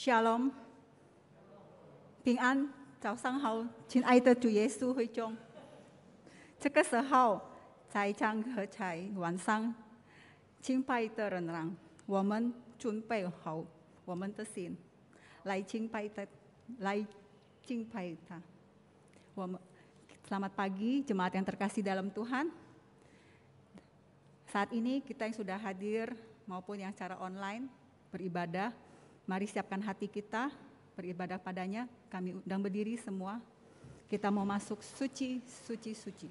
Shalom, bình an, 早上好，亲爱的主耶稣会众。这个时候，在场和在晚上敬拜的人让我们准备好我们的心，来敬拜他。Selamat pagi, jemaat yang terkasih dalam Tuhan. Saat ini kita yang sudah hadir maupun yang secara online beribadah, mari siapkan hati kita beribadah padanya. Kami undang berdiri semua. Kita mau masuk suci, suci, suci.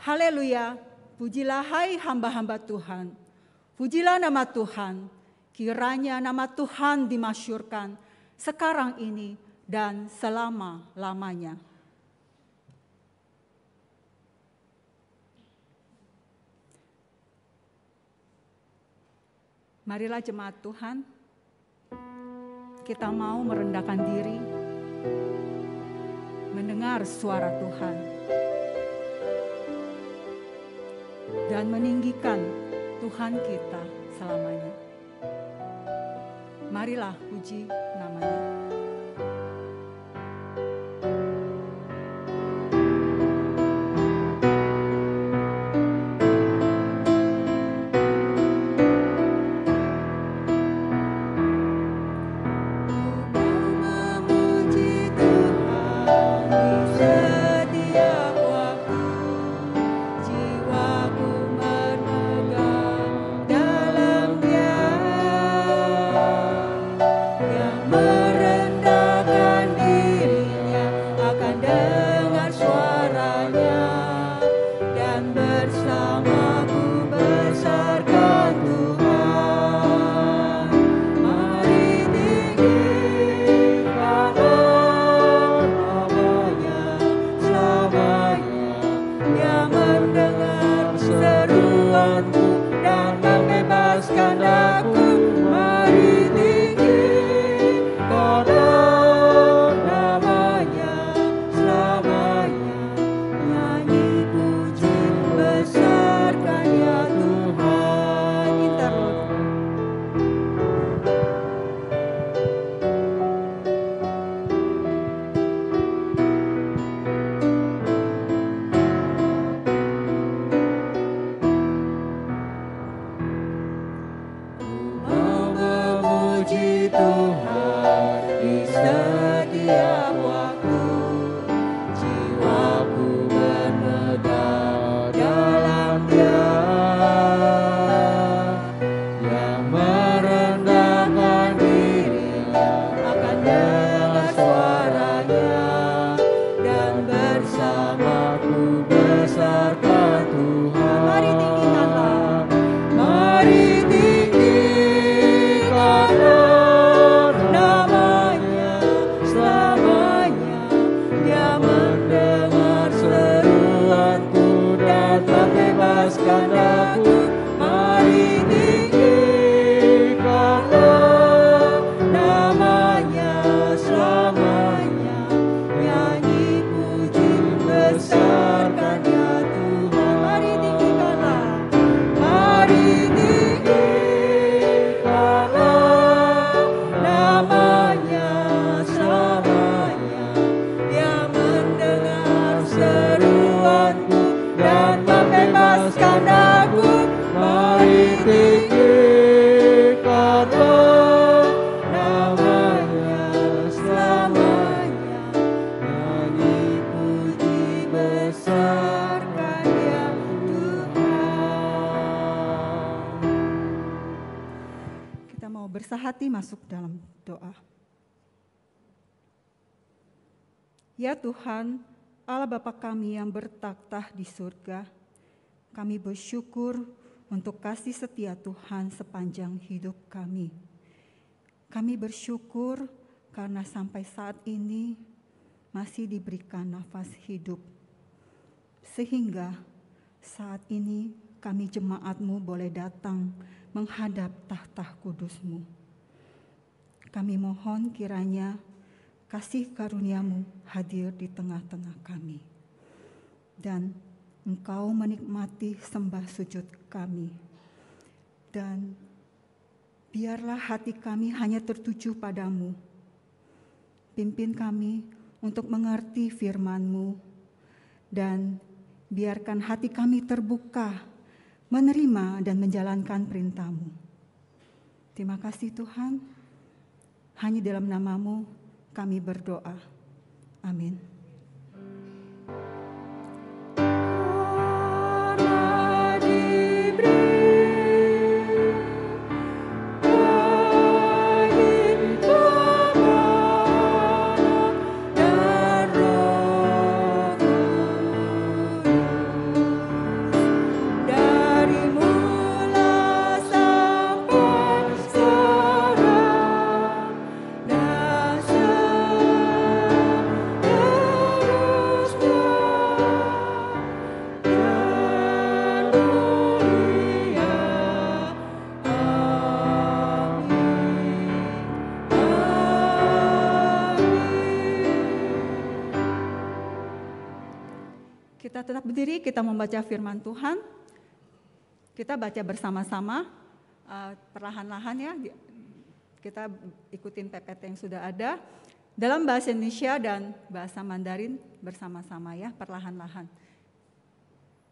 Haleluya, pujilah hai hamba-hamba Tuhan, pujilah nama Tuhan, kiranya nama Tuhan dimasyurkan sekarang ini dan selama-lamanya. Marilah jemaat Tuhan, kita mau merendahkan diri, mendengar suara Tuhan, dan meninggikan Tuhan kita selamanya. Marilah puji namanya. Merendahkan dirinya akan hati masuk dalam doa. Ya Tuhan, Allah Bapa kami yang bertakhta di surga, kami bersyukur untuk kasih setia Tuhan sepanjang hidup kami. Kami bersyukur karena sampai saat ini masih diberikan nafas hidup. Sehingga saat ini kami jemaat-Mu boleh datang menghadap tahta kudus-Mu. Kami mohon kiranya kasih karunia-Mu hadir di tengah-tengah kami. Dan Engkau menikmati sembah sujud kami. Dan biarlah hati kami hanya tertuju padamu. Pimpin kami untuk mengerti firman-Mu. Dan biarkan hati kami terbuka, menerima dan menjalankan perintah-Mu. Terima kasih Tuhan. Hanya dalam nama-Mu kami berdoa. Amin. Kita tetap berdiri, kita membaca firman Tuhan. Kita baca bersama-sama, perlahan-lahan ya. Kita ikutin PPT yang sudah ada. Dalam bahasa Indonesia dan bahasa Mandarin bersama-sama ya, perlahan-lahan.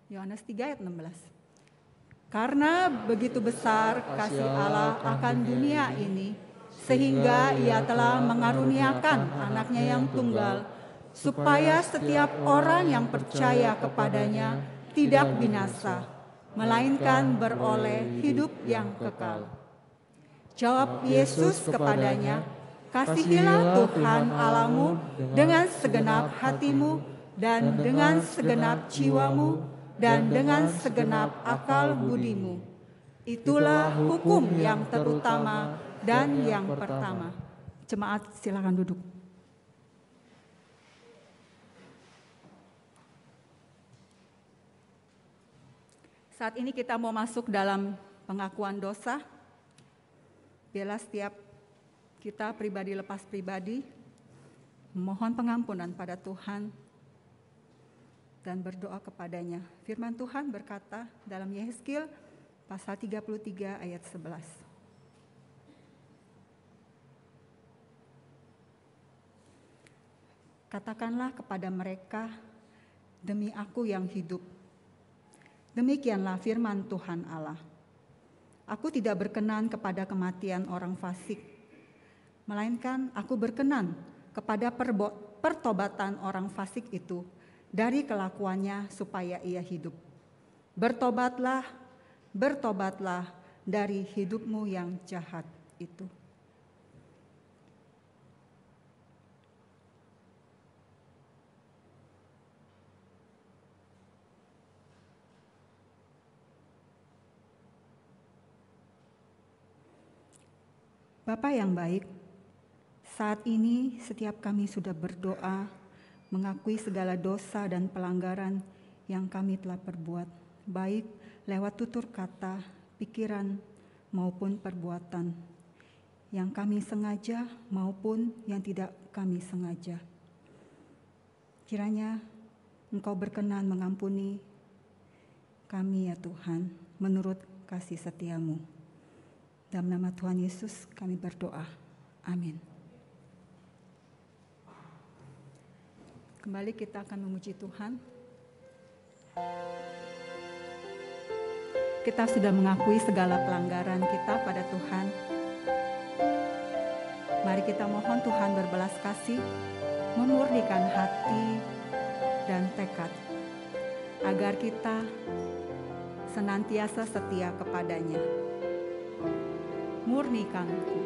Yohanes 3 ayat 16. Karena begitu besar kasih Allah akan dunia ini, sehingga Ia telah mengaruniakan anaknya yang tunggal, supaya setiap orang yang percaya kepadanya tidak binasa, melainkan beroleh hidup yang kekal. Jawab Yesus kepadanya, kasihilah Tuhan Allahmu dengan segenap hatimu dan dengan segenap jiwamu dan dengan segenap akal budimu. Itulah hukum yang terutama dan yang pertama. Jemaat silakan duduk. Saat ini kita mau masuk dalam pengakuan dosa. Biarlah setiap kita pribadi lepas pribadi memohon pengampunan pada Tuhan dan berdoa kepadanya. Firman Tuhan berkata dalam Yehezkiel pasal 33 ayat 11. Katakanlah kepada mereka, demi aku yang hidup. Demikianlah firman Tuhan Allah. Aku tidak berkenan kepada kematian orang fasik, melainkan aku berkenan kepada pertobatan orang fasik itu dari kelakuannya supaya ia hidup. Bertobatlah, bertobatlah dari hidupmu yang jahat itu. Bapa yang baik, saat ini setiap kami sudah berdoa, mengakui segala dosa dan pelanggaran yang kami telah perbuat, baik lewat tutur kata, pikiran, maupun perbuatan, yang kami sengaja maupun yang tidak kami sengaja. Kiranya Engkau berkenan mengampuni kami ya Tuhan, menurut kasih setia-Mu. Dalam nama Tuhan Yesus kami berdoa. Amin. Kembali kita akan memuji Tuhan. Kita sudah mengakui segala pelanggaran kita pada Tuhan. Mari kita mohon Tuhan berbelas kasih, memurnikan hati dan tekad, agar kita senantiasa setia kepadanya. murnikanku.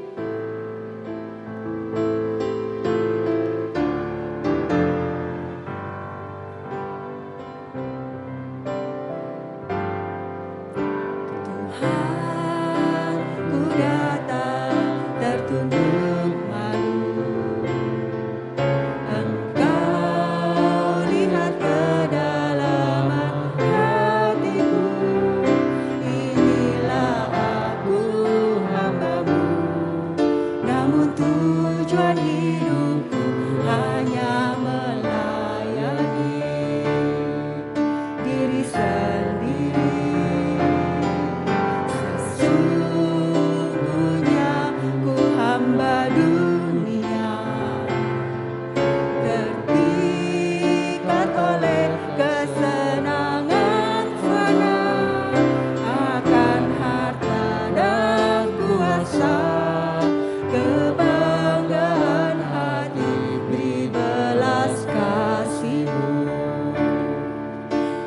Tuhan, ku datang tertunduk malu. Engkau lihat kedalaman hatiku. Inilah aku hamba-Mu, namun tujuan hidupku hanya melayani diri sendiri. Sesungguhnya ku hamba dunia, terpikat oleh kesenangan fana, akan harta dan kuasa, kebanggaan hati, beri belas kasih-Mu.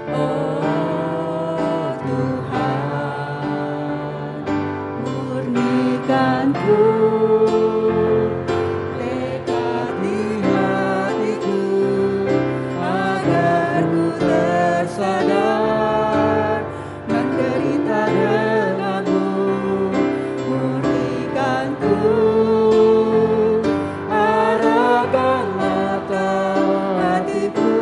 Oh Tuhan, murnikanku, dekati hatiku, agar ku tersadar menderita denganmu. Murnikanku, arahkan mata hatiku,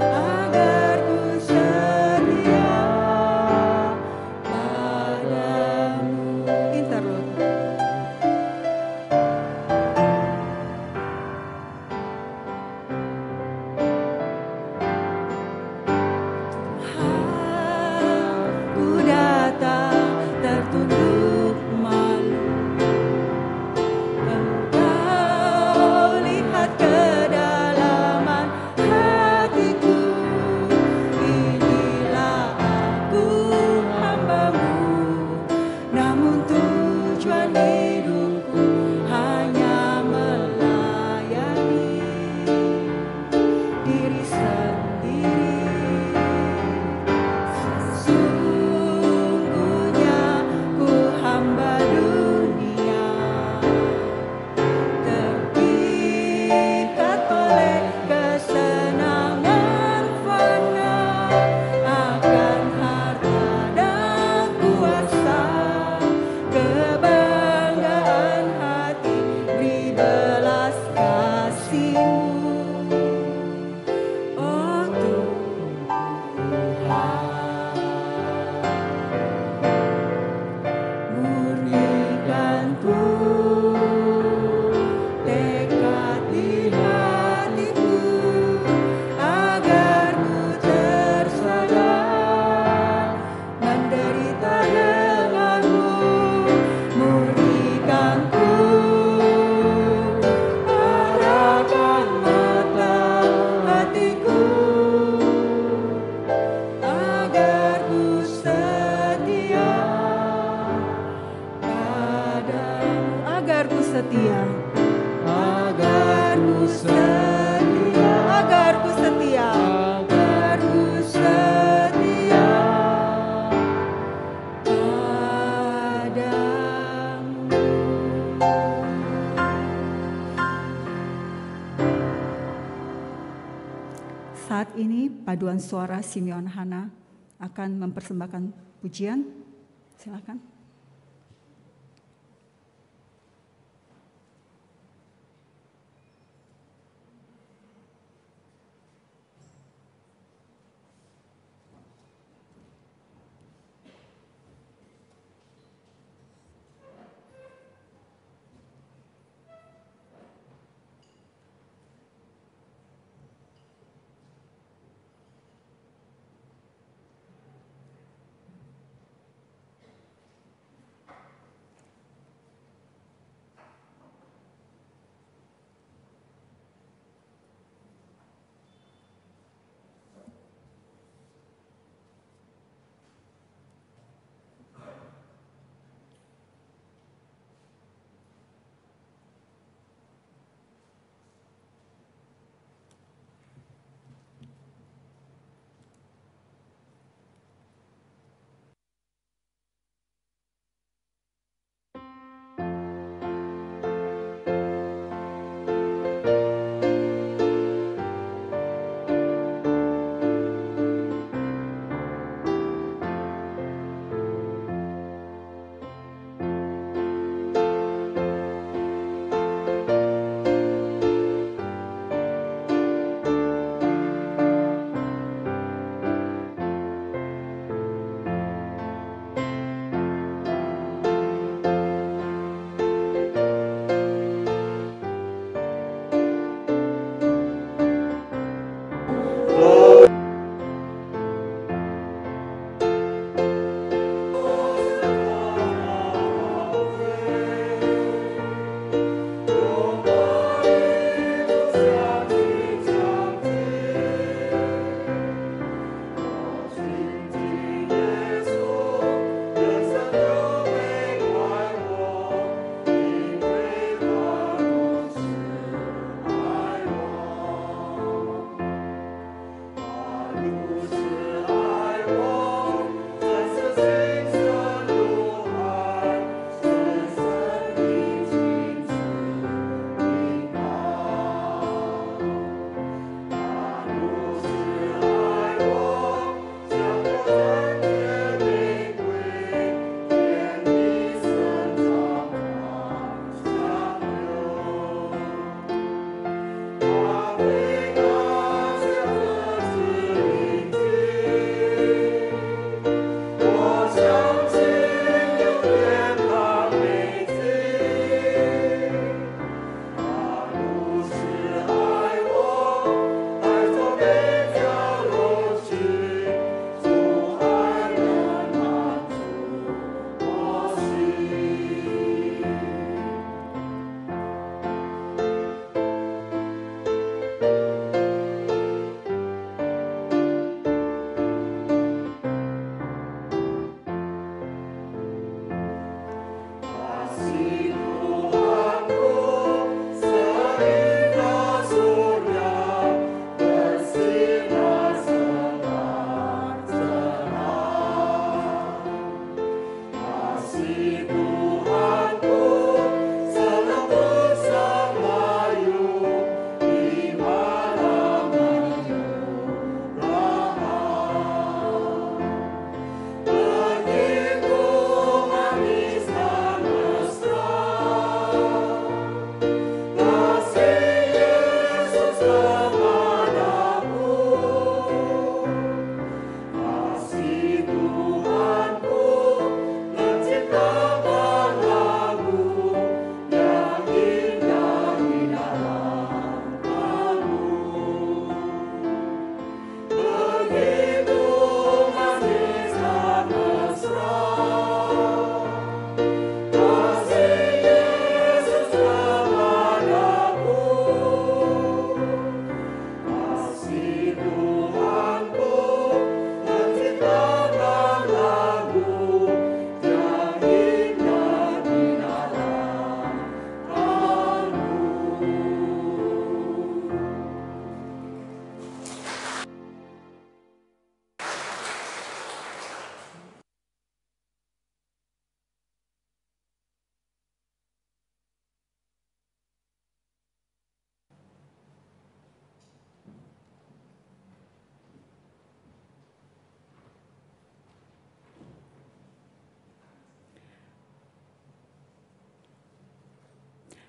agar ku setia padamu. Interlude. Tuhan, ku datang tertunduk malu. Engkau lihat kedalaman hatiku. Inilah aku hamba-Mu, namun tujuan hidupku hanya melayani diri sendiri. Sesungguhnya ku hamba dunia, terpikat oleh kesenangan fana, akan harta dan kuasa, kebanggaan hati, beri belas kasih-Mu. Oh Tuhan, murnikanku, dekati hatiku, agar ku tersadar menderita denganmu. Murnikanku, arahkan mata hatiku, agar ku setia padamu. Agar ku setia, agar ku setia, agar ku setia, agar ku setia padamu. Saat ini paduan suara Simeon Hana akan mempersembahkan pujian. Silakan.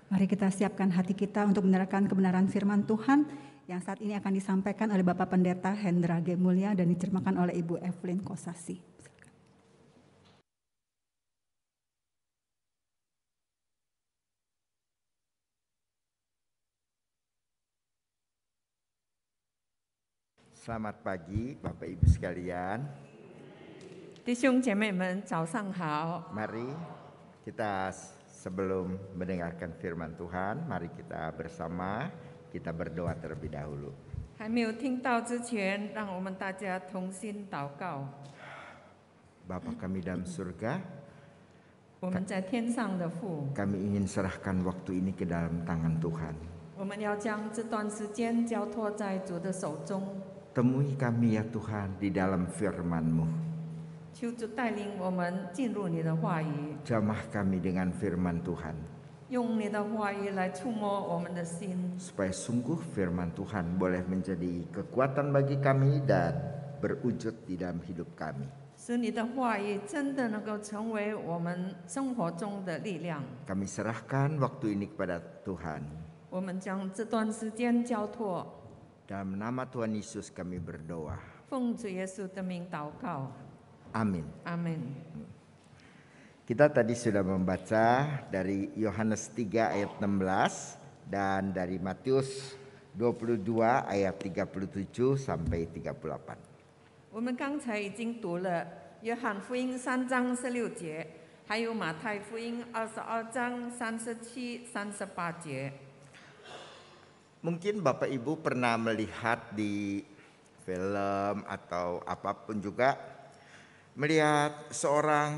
Mari kita siapkan hati kita untuk mendengarkan kebenaran firman Tuhan yang saat ini akan disampaikan oleh Bapak Pendeta Hendra G. Mulya dan diterjemahkan oleh Ibu Evelyn Kosasi. Selamat pagi Bapak Ibu sekalian. 弟兄姐妹们，早上好。 Mari kita sebelum mendengarkan firman Tuhan, mari kita bersama kita berdoa terlebih dahulu. 还没有听到之前，让我们大家同心祷告。 Bapa kami dalam surga, 我们在天上的父， kami ingin serahkan waktu ini ke dalam tangan Tuhan. 我们要将这段时间交托在主的手中。 Temui kami ya Tuhan di dalam firman-Mu. 求主带领我们进入你的话语， Jamah kami dengan firman Tuhan, 用你的话语来触摸我们的心， supaya sungguh firman Tuhan boleh menjadi kekuatan bagi kami dan berwujud di dalam hidup kami. 使你的话语真的能够成为我们生活中的力量。 Kami serahkan waktu ini kepada Tuhan. 我们将这段时间交托， Dalam nama Tuhan Yesus kami berdoa. 奉主耶稣的名祷告， Amin. 阿门。 Kita tadi sudah membaca dari Yohanes 3 ayat 16 dan dari Matius 22 ayat 37 sampai 38. 我们刚才已经读了约翰福音3章16节，还有马太福音22章37、38节。 Mungkin Bapak Ibu pernah melihat di film atau apapun juga, melihat seorang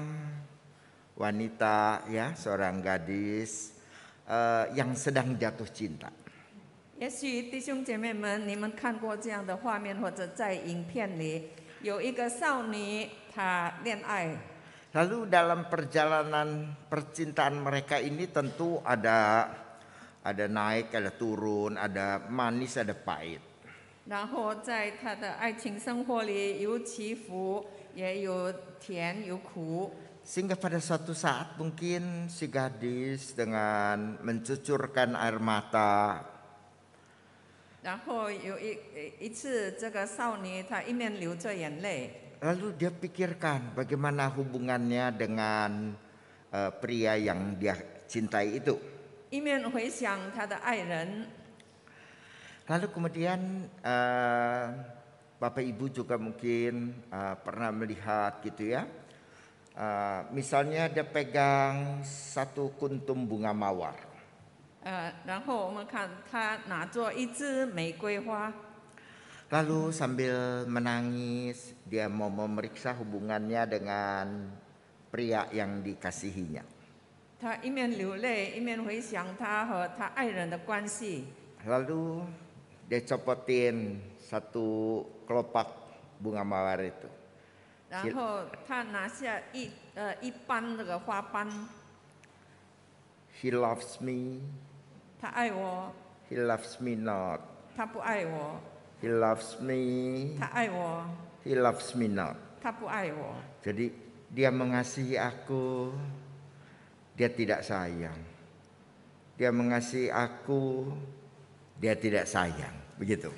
wanita ya, seorang gadis yang sedang jatuh cinta. 也许弟兄姐妹们，你们看过这样的画面，或者在影片里有一个少女，她恋爱。 Lalu dalam perjalanan percintaan mereka ini tentu ada naik, ada turun, ada manis, ada pahit. 然后在她的爱情生活里有起伏，也有甜有苦。 Sehingga pada suatu saat mungkin si gadis dengan mencucurkan air mata, 然后有一次，这个少女她一面流着眼泪， lalu dia pikirkan bagaimana hubungannya dengan pria yang dia cintai itu. 一面回想她的爱人。 Lalu kemudian Bapak Ibu juga mungkin pernah melihat gitu ya. Misalnya dia pegang satu kuntum bunga mawar. 然后我们看她拿着一支玫瑰花， Lalu sambil menangis dia mau memeriksa hubungannya dengan pria yang dikasihinya. 她一面流泪，一面回想她和她爱人的关系。 Lalu dia copotin satu kelopak bunga mawar itu. 然后她拿下一般这个花瓣， He loves me, 她爱我， he loves me not. 她不爱我， He loves me, 她爱我， he loves me not. 她不爱我。 Jadi dia mengasihi aku, dia tidak sayang. Dia mengasihi aku, dia tidak sayang. Begitu.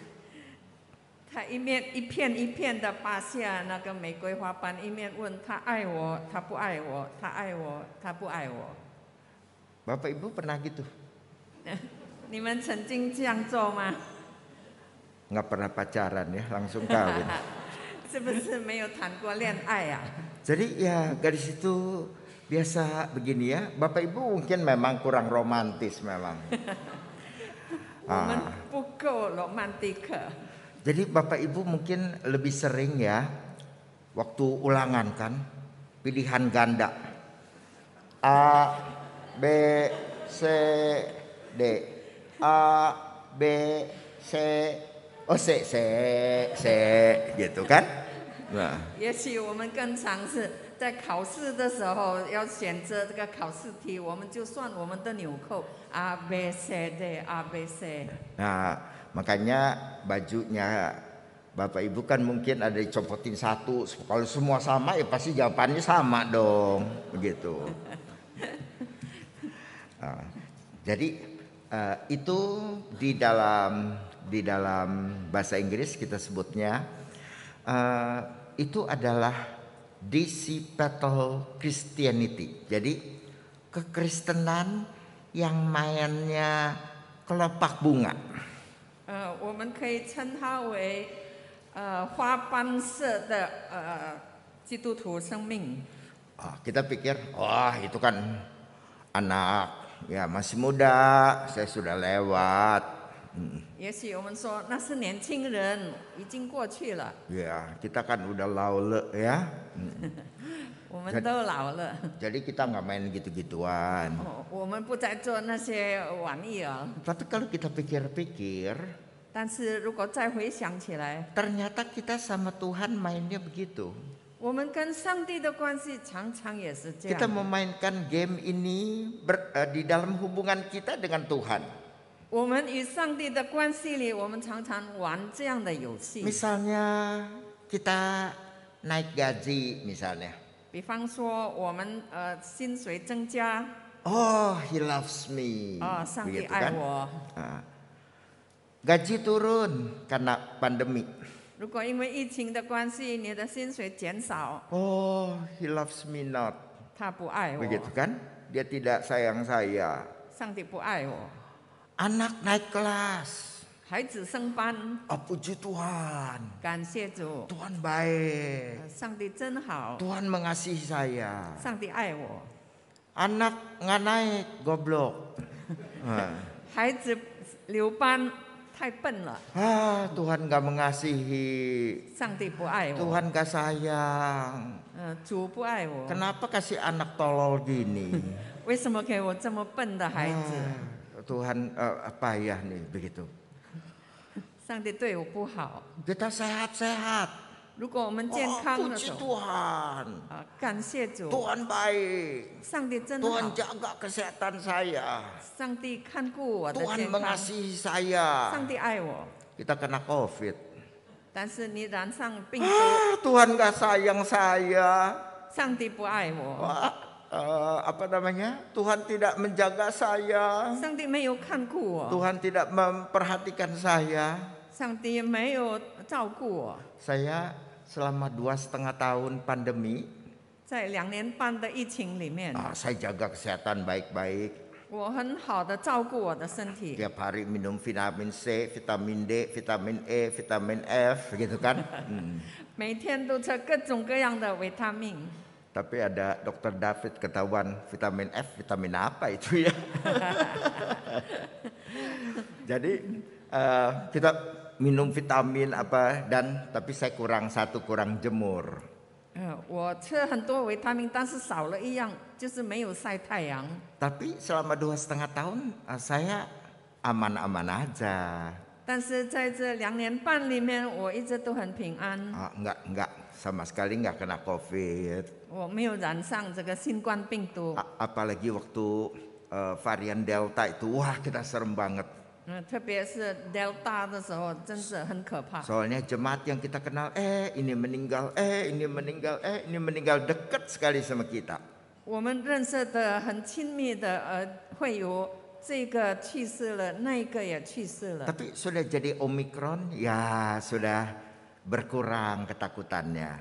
她一片一片的拔下那个玫瑰花瓣，一面问她爱我，她不爱我，她爱我，她不爱我。 Bapak Ibu pernah gitu? 你们曾经这样做吗？ Nggak pernah pacaran ya, langsung kawin. 是不是没有谈过恋爱啊？ Jadi ya gadis itu biasa begini ya. Bapak Ibu mungkin memang kurang romantis memang. 我们不够 romantic。 Jadi Bapak Ibu mungkin lebih sering ya waktu ulangan kan pilihan ganda A B C D A B C oh C gitu kan? Nah, 也许我们更常是在考试的时候要选择这个考试题，我们就算我们的纽扣 A B C D A B C。 nah makanya bajunya Bapak Ibu kan mungkin ada dicopotin satu. Kalau semua sama ya pasti jawabannya sama dong, begitu. Nah, Jadi itu di dalam bahasa Inggris kita sebutnya itu adalah Disciple Christianity. Jadi kekristenan yang mainnya kelopak bunga. 我们可以称它为花瓣色的基督徒生命。 Kita pikir, wah itu kan anak ya masih muda, saya sudah lewat. 也许我们说那是年轻人，已经过去了。 Ya kita kan udah laule ya. 我们都老了， Jadi kita nggak main gitu-gituan. 我们不再做那些玩意儿。 Tapi kalau kita pikir-pikir, 但是如果再回想起来， ternyata kita sama Tuhan mainnya begitu. 我们跟上帝的关系常常也是这 Kita 样。 memainkan game ini di dalam hubungan kita dengan Tuhan. 我们与上帝的关系里，我们常常玩这样的游戏。 Misalnya kita naik gaji misalnya. 比方说，我们薪水增加， Oh, he loves me. 上帝 Begitu 爱 kan? 我。 Gaji turun karena pandemi. 如果因为疫情的关系，你的薪水减少， Oh, he loves me not. 他不爱我， Begitu kan? Dia tidak sayang saya. 上帝不爱我。 Anak naik kelas. 孩子升班， Puji Tuhan. 感谢主， Tuhan baik. 上帝真好， Tuhan mengasihi saya. 上帝爱我。 Anak nggak naik, goblok. 孩子留班太笨了， Tuhan nggak mengasihi. 上帝不爱我， Tuhan nggak sayang. 主不爱我， Kenapa kasih anak tolol gini? 为什么给我这么笨的孩子？ Tuhan payah nih begitu. 上帝对我不好。 Kita sehat-sehat. 如果我们健康的时 Puji 候， Tuhan. 感谢主， Tuhan baik. 上帝真 Tuhan 好， jaga kesehatan saya. 上帝看顾我的 Tuhan 健康， mengasihi saya. 上帝爱我。 Kita kena COVID. 但是你染上病毒， Tuhan gak sayang saya. 上帝不爱我， Apa namanya? Tuhan tidak menjaga saya. 上帝没有看顾我， Tuhan tidak memperhatikan saya. 上帝也没有照顾我。 Saya selama 2,5 tahun pandemi, 在2年半的疫情里面， saya jaga kesehatan baik-baik. 我很好的照顾我的身体， Tiap hari minum vitamin C, vitamin D, vitamin E, vitamin F, gitu kan. 每天都吃各种各样的维他命。 Tapi ada Dr. David ketahuan vitamin F, vitamin apa itu ya? Jadi kita minum vitamin apa tapi saya kurang jemur. 我吃了很多维他命，但是少了一样，就是没有晒太阳。 Tapi selama 2,5 tahun saya aman-aman aja. 但是在这2年半里面，我一直都很平安， Enggak sama sekali nggak kena COVID. 我没有染上这个新冠病毒。 Apalagi waktu varian Delta itu, wah kita serem banget. 特别是 Delta 的时候，真是很可怕。 Soalnya jemaat yang kita kenal, ini meninggal, ini meninggal dekat sekali sama kita. 我们认识的很亲密的会友，这个去世了，那个也去世了。 Tapi sudah jadi Omicron, ya sudah berkurang ketakutannya.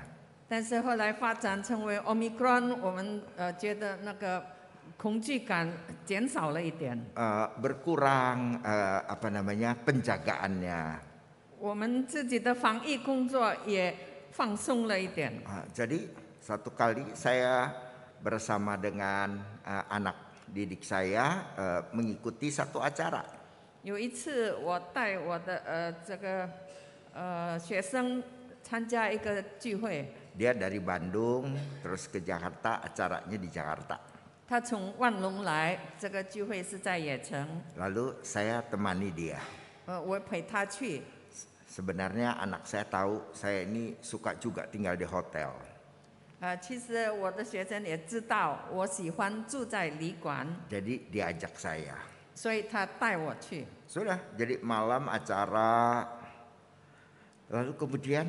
但是后来发展成为 Omicron， 我们觉得那个恐惧感减少了一点。 Berkurang penjagaannya. 我们自己的防疫工作也放松了一点。 Jadi satu kali saya bersama dengan anak didik saya mengikuti satu acara. 有一次，我带我的这个学生参加一个聚会。 Dia dari Bandung terus ke Jakarta, acaranya di Jakarta. 他从万隆来，这个聚会是在野城。 Lalu saya temani dia. 我陪他去。 Sebenarnya anak saya tahu saya ini suka juga tinggal di hotel. 其实我的学生也知道我喜欢住在旅馆， Jadi diajak saya. 所以他带我去。 Sudah, jadi malam acara. Lalu kemudian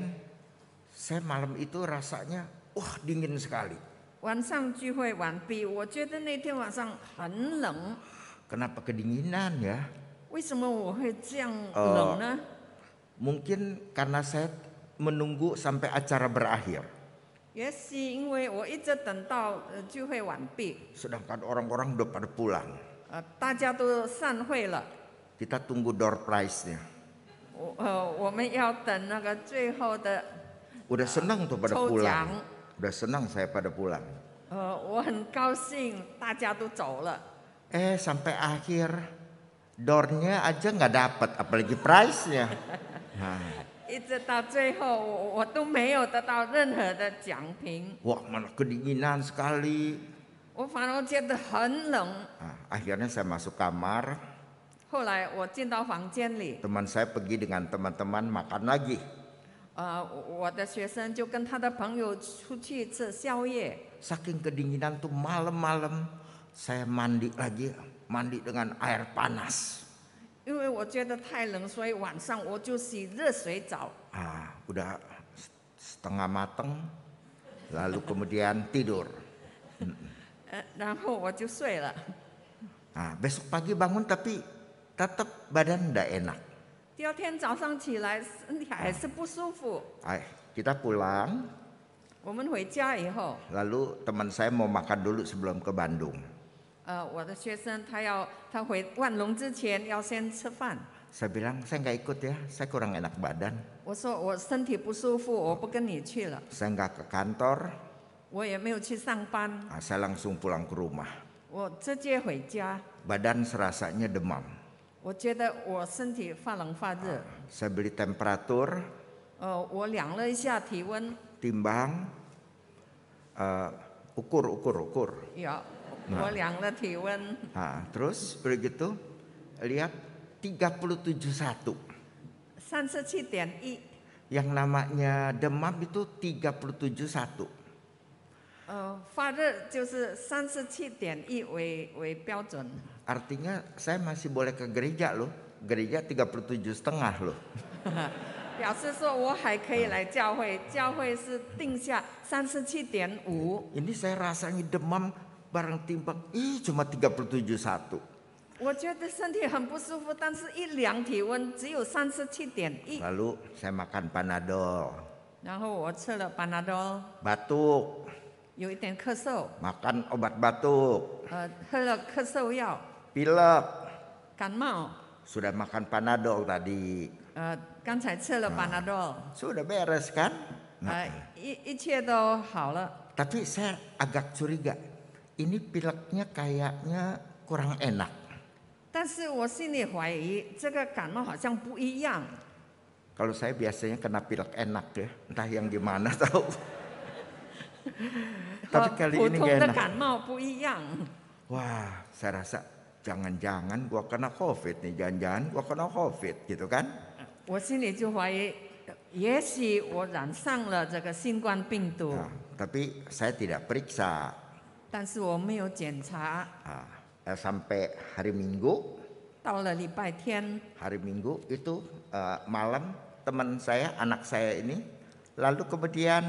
saya malam itu rasanya wah dingin sekali. 晚上聚会完毕，我觉得那天晚上很冷。kenapa kedinginan ya? 为什么我会这样冷呢？ Mungkin karena saya menunggu sampai acara berakhir. 也许因为我一直等到聚会完毕， Sedangkan orang-orang udah pada pulang. 大家都散会了， Kita tunggu door prize-nya. 我们要等那个最后的 Udah senang tuh pada 抽 pulang. 奖。 Udah senang saya pada pulang. 我很高兴大家都走了， Sampai akhir door-nya aja nggak dapat, apalagi prize-nya. Nah, 一直到最后我都没有得到任何的奖评， wah mana kedinginan sekali. 我反而觉得很冷。 Nah, akhirnya saya masuk kamar. 后来我进到房间里， Teman saya pergi dengan teman-teman makan lagi. 我的学生就跟他的朋友出去吃宵夜。 Saking kedinginan tuh malam-malam saya mandi lagi, mandi dengan air panas. 因为我觉得太冷，所以晚上我就洗热水澡。 Udah setengah mateng, lalu kemudian tidur. 然后我就睡了。 Besok pagi bangun tapi tetap badan ndak enak. 第二天早上起来，身体还是不舒服。 Kita pulang, 我们回家以后， lalu teman saya mau makan dulu sebelum ke Bandung. 我的学生他回万隆之前要先吃饭。 Saya bilang saya nggak ikut ya, saya kurang enak badan. 我说我身体不舒服，我不跟你去了。 Saya nggak ke kantor, 我也没有去上班， saya langsung pulang ke rumah. 我直接回家。 Badan serasanya demam. 我觉得我身体发冷发热。 Saya beli temperatur, 我量了一下体温， timbang, ukur. 我量了体温， Terus begitu lihat 37,1. 37.1。 Yang namanya demam itu 37,1. 发热就是37.1为标准。 Artinya saya masih boleh ke gereja loh. Gereja 37,5 loh. 表示说我还可以来教会，教会是定下37.5。 Ini saya rasanya demam bareng timbang, cuma 37,1. 我觉得身体很不舒服，但是一量体温只有37.1。 Lalu saya makan Panadol. 然后我吃了 Panadol， Batuk, 有一点咳嗽， makan obat batuk. 喝了咳嗽药， Pilek, 感冒， sudah makan Panadol tadi. 刚才吃了 Panadol， Sudah beres kan? 一切都好了。 Tapi saya agak curiga, ini pileknya kayaknya kurang enak. 但是我心里怀疑，这个感冒好像不一样。 Kalau saya biasanya kena pilek enak ya, entah yang gimana tahu. Tapi 和 kali 普 ini 通 gak 的 enak. 感冒不一样。 Wah, saya rasa jangan-jangan gua kena COVID nih, jangan-jangan gua kena COVID gitu kan? 我心里就怀疑，也许我染上了这个新冠病毒， Tapi saya tidak periksa. 但是我没有检查。 Sampai hari Minggu. 到了礼拜天， Hari Minggu itu malam teman saya, anak saya ini, lalu kemudian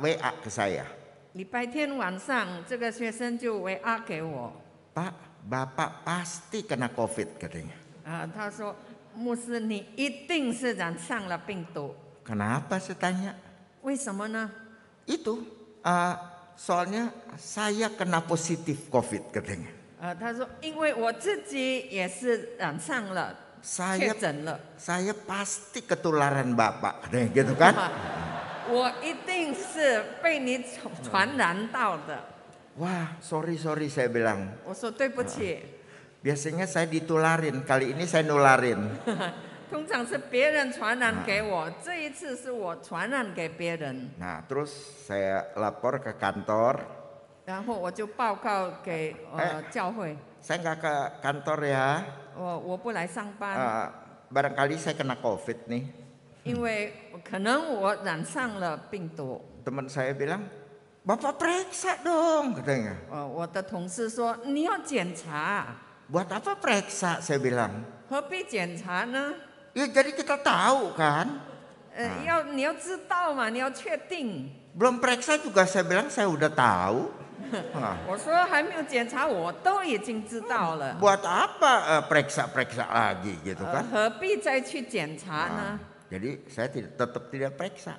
WA ke saya. 礼拜天晚上，这个学生就WA给我， Pak, Bapak pasti kena COVID katanya. 他说：“牧师，你一定是染上了病毒。 Kenapa saya tanya? 为什么呢？ Itu soalnya saya kena positif COVID katanya. 他说：“因为我自己也是染上了，确诊了。 Saya pasti ketularan Bapak katanya gitu kan? 我一定是被你传染到的。” Wah, sorry saya bilang. 我说：“对不起。” Biasanya saya ditularin, kali ini saya nularin. 通常是别人传染给我，这一次是我传染给别人。 Nah, terus saya lapor ke kantor. 然后我就报告给教会。 Saya nggak ke kantor ya. 我不来上班， Barangkali saya kena COVID nih. 因为可能我染上了病毒。 Teman saya bilang, Bapak periksa dong katanya. 我的同事说你要检查， Buat apa periksa? Saya bilang. 何必检查呢？ Ya jadi kita tahu kan. 你要知道嘛，你要确定。 Belum periksa juga saya bilang saya udah tahu. 我说还没有检查，我都已经知道了。 Buat apa periksa-periksa lagi gitu kan? 何必再去检查呢？ Jadi saya tetap tidak periksa.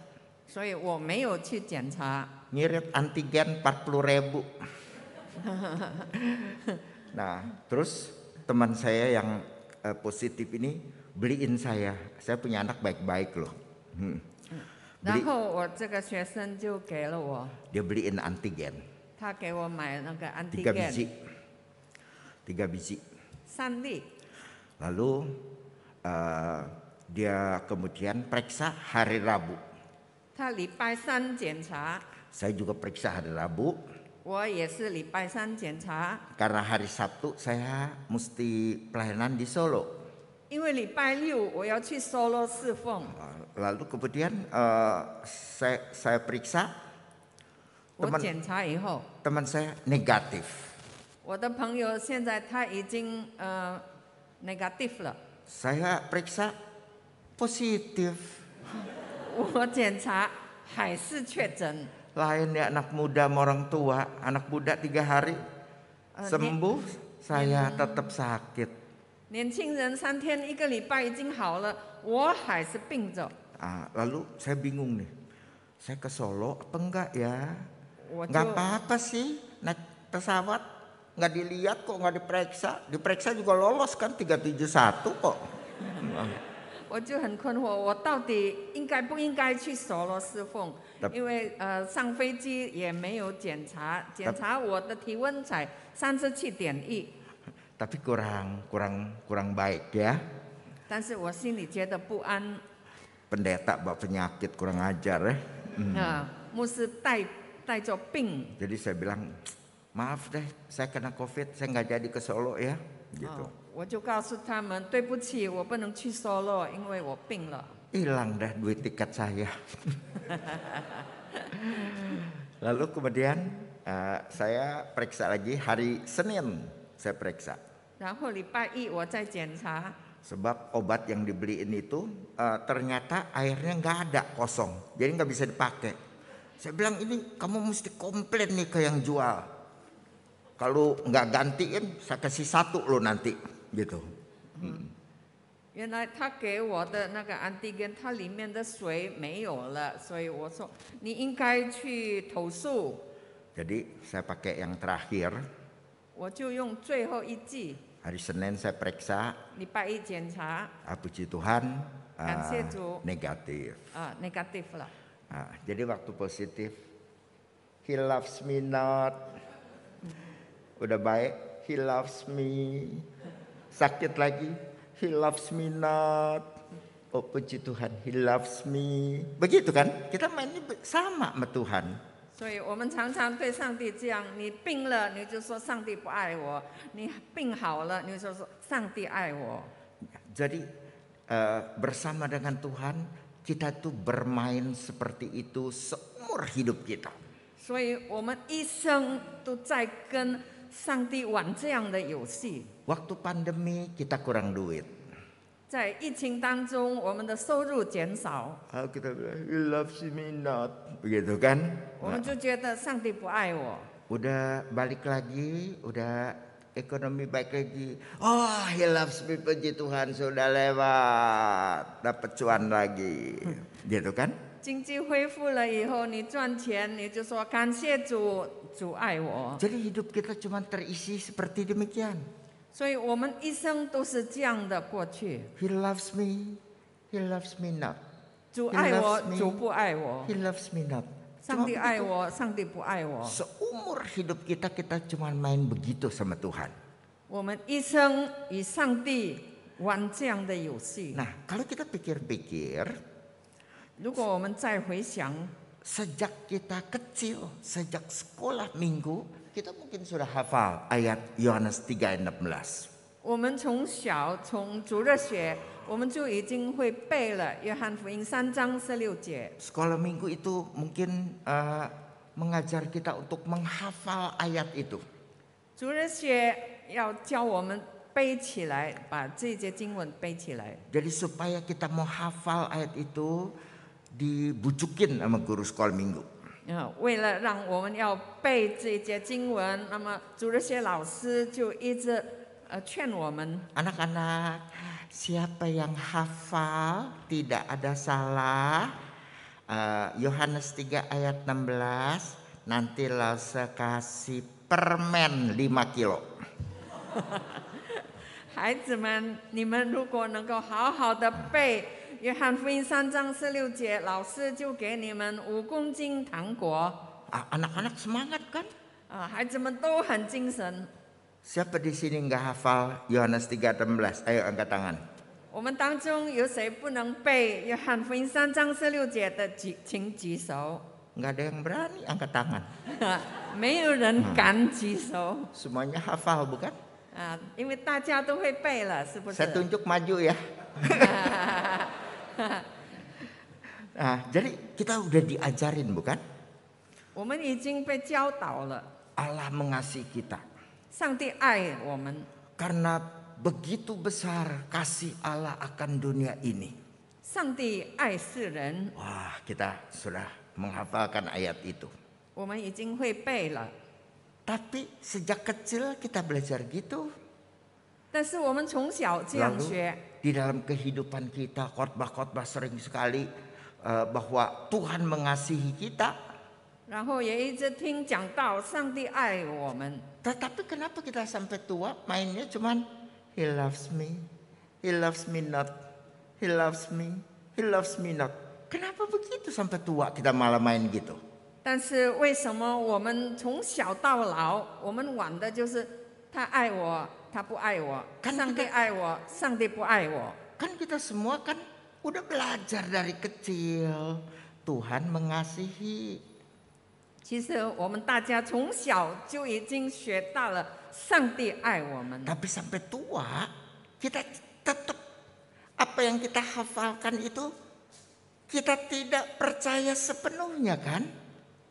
所以我没有去检查。 Ngirit antigen 40.000. Nah, terus teman saya yang positif ini beliin saya punya anak baik-baik loh. 然后我这个学生就给了我， Dia beliin antigen 他给我买那个 3 biji, antigen 3 biji. 3粒， Lalu dia kemudian periksa hari Rabu. 他礼拜3检查， Saya juga periksa hari Rabu 我也是礼拜3检查， karena hari Sabtu saya mesti pelayanan di Solo. 因为礼拜6我要去 solo 侍奉。 Lalu kemudian saya periksa 我检查以后， teman saya negatif. 我的朋友现在他已经negative 了， Saya periksa positif. 我检查还是确诊。 Lain ya anak muda sama orang tua. Anak muda 3 hari sembuh, saya tetap sakit. 年轻人3天1个礼拜已经好了，我还是病着。 Lalu saya bingung nih, saya ke Solo apa enggak ya? 我就 Nggak apa-apa sih, naik pesawat nggak dilihat kok, nggak diperiksa juga lolos kan 371 kok. 我就很困惑，我到底应该不应该去首罗侍奉？因为上飞机也没有检查我的体温才37.1。 Tapi kurang baik ya. 但是我心里觉得不安。 Pendeta bawa penyakit kurang ajar ya. 牧师带着病。 Jadi saya bilang, maaf deh, saya kena COVID, saya nggak jadi ke Solo ya. Gitu. 我就告诉他们，对不起，我不能去 solo， 因为我病了。 Hilang dah duit tiket saya. Lalu kemudian saya periksa lagi hari Senin, saya periksa. 然后礼拜1我再检查。 Sebab obat yang dibeliin itu ternyata airnya nggak ada, kosong, jadi nggak bisa dipakai. Saya bilang ini kamu mesti komplain nih ke yang jual. Kalau nggak gantiin, saya kasih 1 lo nanti, gitu. 原来他给我的那个安地根，它里面的水没有了，所以我说你应该去投诉。 Jadi saya pakai yang terakhir. 我就用最后一剂。 Hari Senin saya periksa. 礼拜1检查。 Puji Tuhan, negatif. Negatif lah. Jadi waktu positif, he loves me not. Udah baik, he loves me. Sakit lagi, he loves me not. Oh puji Tuhan, he loves me. Begitu kan? Kita mainnya sama sama Tuhan. 所以我们常常对上帝这样：你病了，你就说上帝不爱我；你病好了，你就说上帝爱我。 Jadi bersama dengan Tuhan kita tuh bermain seperti itu seumur hidup kita. 所以我们一生都在跟上帝玩这样的游戏。 Waktu pandemi kita kurang duit. 在疫情当中，我们的收入减少。 Kita bilang, he loves me not, begitu kan? 我们就觉得上帝不爱我。 Udah balik lagi, udah ekonomi baik lagi. Oh, he loves me, puji Tuhan sudah lewat, dapat cuan lagi, gitu kan? 经济恢复了以后，你赚钱，你就说感谢主，主爱我。 Jadi hidup kita cuma terisi seperti demikian. 所以我们一生都是这样的过去。 He loves me, he loves me not. 主爱我，主不爱我。 He loves me not. 上帝爱我，上帝不爱我。 Seumur hidup kita cuma main begitu sama Tuhan. 我们一生与上帝玩这样的游戏。 Nah, kalau kita pikir-pikir, 如果我们再回想， sejak kita kecil, sejak sekolah minggu, kita mungkin sudah hafal ayat Yohanes 3:16. 我们从小从主日学，我们就已经会背了约翰福音3章16节。 Sekolah minggu itu mungkin mengajar kita untuk menghafal ayat itu. 主日学要教我们背起来，把这节经文背起来。 Jadi supaya kita mau hafal ayat itu dibujukin sama guru sekolah minggu. 为了让我们要背这一节经文，那么主日学老师就一直劝我们。 Anak-anak, siapa yang hafal tidak ada salah. Yohanes 3 ayat 16, nanti Lause kasih permen 5 kilo. 孩子们，你们如果能够好好的背约翰福音3章16节，老师就给你们5公斤糖果。 Anak-anak semangat kan? 孩子们都很精神。 Siapa di sini nggak hafal Yohanes 3:16? Ayo angkat tangan. 我们当中有谁不能背约翰福音3章16节的请举手。 Nggak ada yang berani angkat tangan. 没有人敢举手。 Semuanya hafal bukan? 因为大家都会背了，是不是？ Saya tunjuk maju ya. Nah, jadi kita udah diajarin bukan? 我们已经被教导了。 Allah mengasihi kita. 上帝爱我们， Karena begitu besar kasih Allah akan dunia ini. 上帝爱世人， Wah, kita sudah menghafalkan ayat itu. 我们已经会背了。 Tapi sejak kecil kita belajar gitu. 但是我们从小这样 Lalu 学， di dalam kehidupan kita khotbah-khotbah sering sekali bahwa Tuhan mengasihi kita. 然后也一直听讲到上帝爱我们。 Tetapi kenapa kita sampai tua mainnya cuman He loves me, He loves me not, He loves me, He loves me not. Kenapa begitu sampai tua kita malah main gitu? 但是为什么我们从小到老，我们玩的就是他爱我，他不爱我；上帝爱我，上帝不爱我。 Kan kita semua kan udah belajar dari kecil Tuhan mengasihi. 其实我们大家从小就已经学到了上帝爱我们。 Tapi sampai tua kita tetap apa yang kita hafalkan itu kita tidak percaya sepenuhnya kan?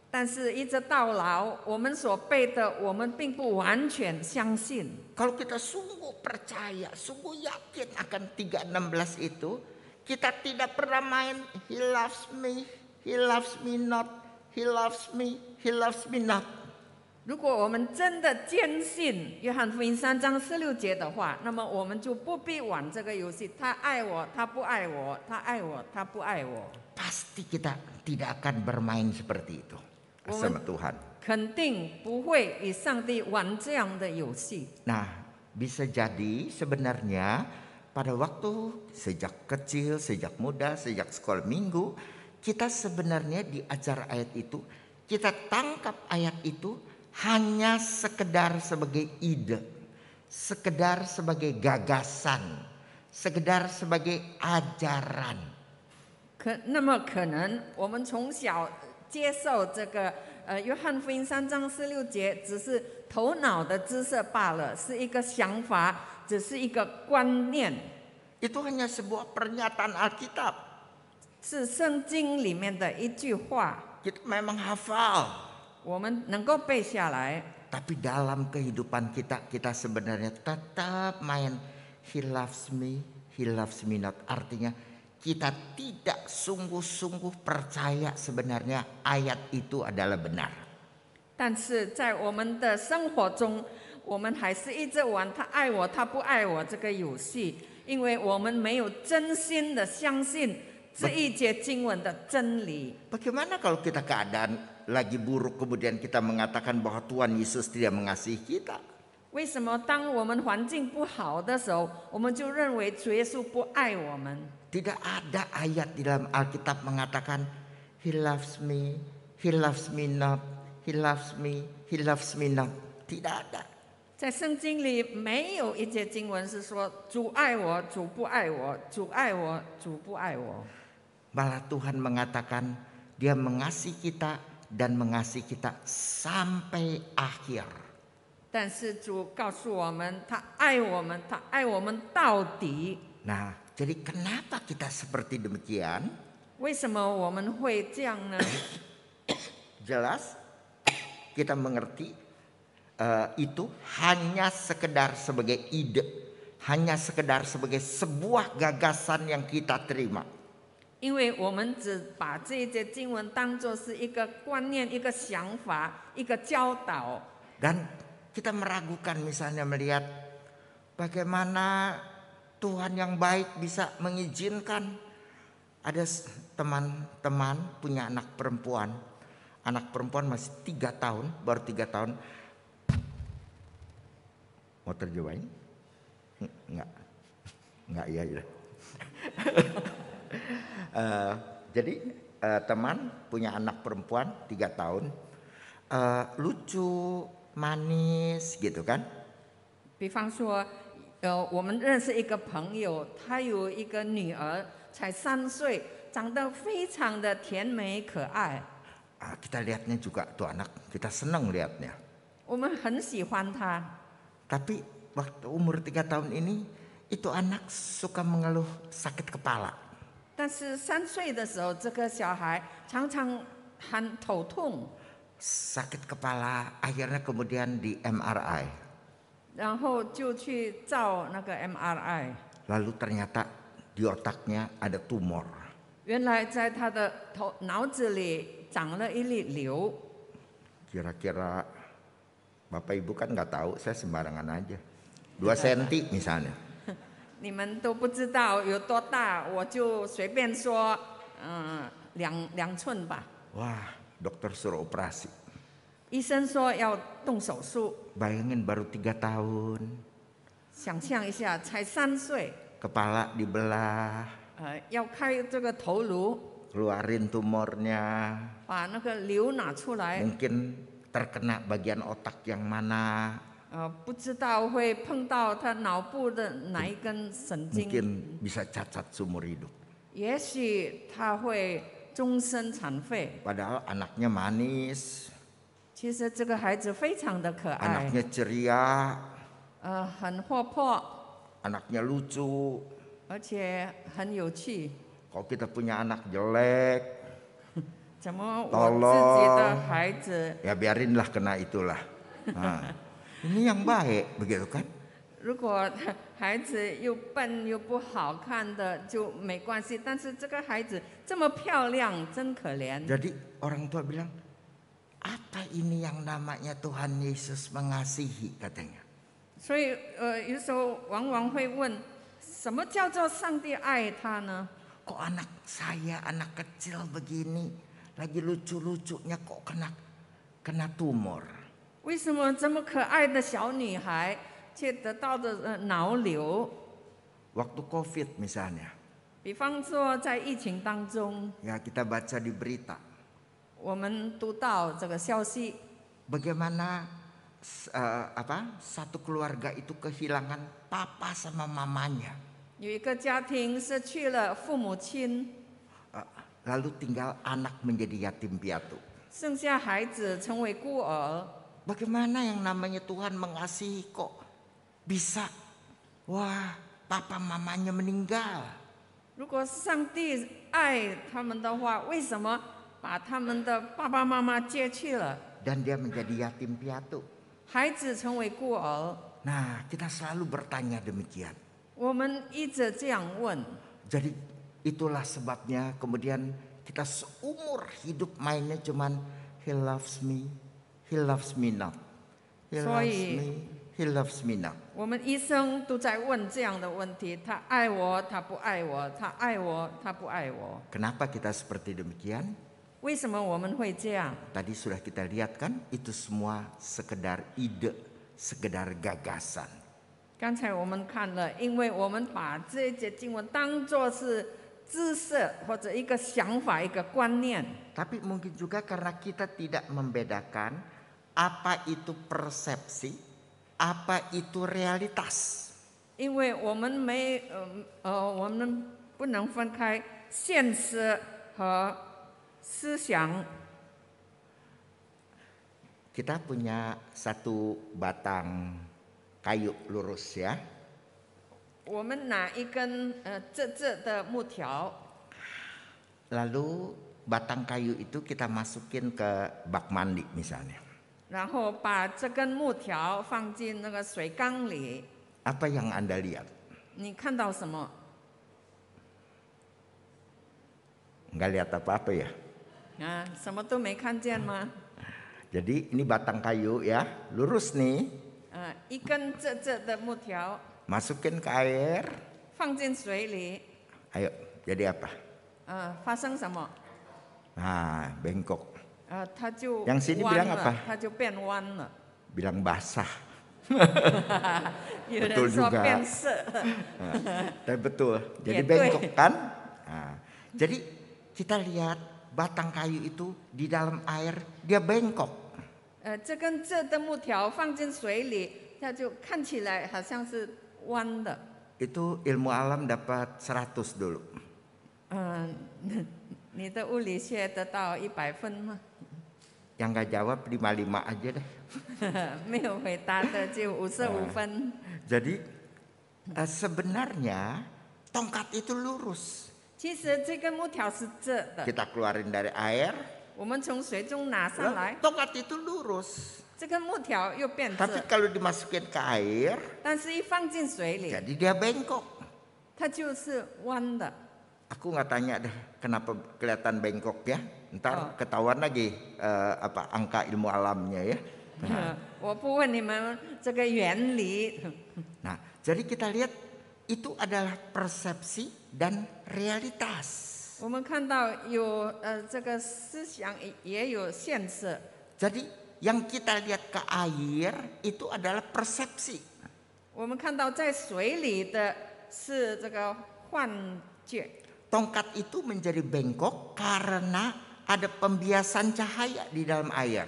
但是，一直到老，我们所背的，我们并不完全相信。 Kalau kita sungguh percaya, sungguh yakin akan 3:16 itu, kita tidak pernah main He loves me, He loves me not, He loves me, He loves me not. 如果我们真的坚信约翰福音3章16节的话，那么我们就不必玩这个游戏。他爱我，他不爱我；他爱我，他不爱我。 Pasti kita tidak akan bermain seperti itu sama Tuhan. 肯定不会与上帝玩这样的游戏。 Nah, bisa jadi sebenarnya pada waktu sejak kecil, sejak muda, sejak sekolah minggu, kita sebenarnya diajar ayat itu, kita tangkap ayat itu hanya sekedar sebagai ide, sekedar sebagai gagasan, sekedar sebagai ajaran. 那么可能我们从小接受这个约翰福音3章16节，只是头脑的知识罢了，是一个想法，只是一个观念。 Itu hanya sebuah pernyataan Alkitab. 是圣经里面的一句话， Kita memang hafal. 我们能够背下来。 Tapi dalam kehidupan kita, kita sebenarnya tetap main He loves me, He loves me not. Artinya kita tidak sungguh-sungguh percaya sebenarnya ayat itu adalah benar. 但是在我们的生活中，我们还是一直玩他爱我，他不爱我这个游戏，因为我们没有真心的相信这一节经文的真理。 Bagaimana kalau kita keadaan lagi buruk kemudian kita mengatakan bahwa Tuhan Yesus tidak mengasihi kita? 为什么当我们环境不好的时候，我们就认为主耶稣不爱我们？ Tidak ada ayat di dalam Alkitab mengatakan He loves me, He loves me not, He loves me, He loves me not. Tidak ada. 在圣经里没有一节经文是说主爱我，主不爱我；主爱我，主不爱我。 Malah Tuhan mengatakan Dia mengasihi kita dan mengasihi kita sampai akhir. 但是主告诉我们，他爱我们，他爱我们到底。 Nah, jadi kenapa kita seperti demikian? 为什么我们会这样呢？ Jelas kita mengerti itu hanya sekedar sebagai ide, hanya sekedar sebagai sebuah gagasan yang kita terima. 因为我们只把这一节经文当作是一个观念、一个想法、一个教导。 Dan kita meragukan misalnya melihat bagaimana Tuhan yang baik bisa mengizinkan ada teman-teman punya anak perempuan masih 3 tahun, baru 3 tahun. Mau terjemahin? Enggak ya. Jadi teman punya anak perempuan 3 tahun, lucu, manis gitu kan? 比方说，我们认识一个朋友，他有一个女儿，才3岁，长得非常的甜美可爱。 Kita lihatnya juga tuh anak, kita senang lihatnya. 我们很喜欢他。 Tapi waktu umur 3 tahun ini, itu anak suka mengeluh sakit kepala. 但是3岁的时候，这个小孩常常喊头痛， Sakit kepala, akhirnya kemudian di MRI. 然后就去照那个 MRI， Lalu ternyata di otaknya ada tumor. 原来在他的脑子里长了一粒瘤。 Kira-kira Bapak Ibu kan nggak tahu, saya sembarangan aja. 2 senti misalnya. 你们都不知道有多大，我就随便说，2寸吧。 Wah, dokter suruh operasi. 医生说要动手术， Bayangin baru 3 tahun, 想象一下，才3岁， kepala dibelah, 要开这个头颅， keluarin tumornya, 把那个瘤拿出来， mungkin terkena bagian otak yang mana, 不知道会碰到他脑部的哪一根神经， mungkin bisa cacat seumur hidup. 也许他会终身残废。 Padahal anaknya manis, 其实这个孩子非常的可爱， anaknya ceria, 很活泼， anaknya lucu. 而且很有趣。 Kalau kita punya anak jelek, 怎么我自己的孩子， ya biarinlah kena itulah. Nah, ini yang baik, begitu kan? 如果孩子又笨又不好看的就没关系，但是这个孩子这么漂亮，真可怜。 Jadi orang tua bilang, apa ini yang namanya Tuhan Yesus mengasihi katanya. 所以有时候往往会问，什么叫做上帝爱他呢？ Kok anak saya, anak kecil begini, lagi lucu-lucunya kok kena tumor. 为什么这么可爱的小女孩却得到的脑瘤？ Waktu COVID misalnya, 比方说在疫情当中， ya kita baca di berita, 我们读到这个消息， bagaimana satu keluarga itu kehilangan papa sama mamanya. 有一个家庭失去了父母亲， Lalu tinggal anak menjadi yatim piatu. 剩下孩子成为孤儿。 Bagaimana yang namanya Tuhan mengasihi kok bisa, wah papa mamanya meninggal. 如果上帝爱他们的话，为什么把他们的爸爸妈妈接去了？ Dan dia menjadi yatim piatu. 孩子成为孤儿， Nah, kita selalu bertanya demikian. 我们一直这样问。 Jadi itulah sebabnya kemudian kita seumur hidup mainnya cuman he loves me not. He loves me, he loves me not. 我们一生都在问这样的问题：他爱我，他不爱我；他爱我，他不爱我。 Kenapa kita seperti demikian? 为什么我们会这样？ Tadi sudah kita lihat kan, itu semua sekedar ide, sekedar gagasan. 刚才我们看了，因为我们把这一节经文当作是知识或者一个想法、一个观念。 Tapi mungkin juga karena kita tidak membedakan apa itu persepsi, apa itu realitas. 因为我们我们不能分开现实和思想。 Kita punya satu batang kayu lurus ya. 我们拿一根直的木条， Lalu batang kayu itu kita masukin ke bak mandi misalnya. 然后把这根木条放进那个水缸里。 Apa yang Anda lihat? 你看到什么？ nggak lihat apa-apa ya. 啊，什么都没看见吗？ Jadi ini batang kayu ya, lurus nih. 一根这的木条 Masukin ke air. 放进水里， Ayo, jadi apa? 发生什么？ Nah, bengkok. 它就 Yang sini 弯 bilang 了 apa？ 它就变弯了。 Bilang basah. 有人 Betul 说 juga. 变色， Tapi betul, jadi Ya, bengkok tuh. kan? Nah, jadi kita lihat batang kayu itu di dalam air dia bengkok. 这根这的木条放进水里，它就看起来好像是弯的。 Itu ilmu alam dapat 100 dulu. 你的物理学得到100分吗？ Yang nggak jawab 55 aja deh. 没有回答的就55分。 Jadi sebenarnya tongkat itu lurus. 其实这根木条是这的， Kita keluarin dari air, 我们从水中拿上来， tongkat itu lurus. 这根木条又变 Tapi 这， kalau dimasukin ke air, 但是一放进水里， jadi dia bengkok. 它就是弯的。 Aku nggak tanya deh kenapa kelihatan bengkok ya. Ntar ketahuan lagi apa angka ilmu alamnya ya. 我不问你们这个原理， Nah, jadi kita lihat itu adalah persepsi dan realitas. 我们看到有这个思想也有现实。 Jadi yang kita lihat ke air itu adalah persepsi. 我们看到在水里的是这个幻觉， Tongkat itu menjadi bengkok karena ada pembiasan cahaya di dalam air.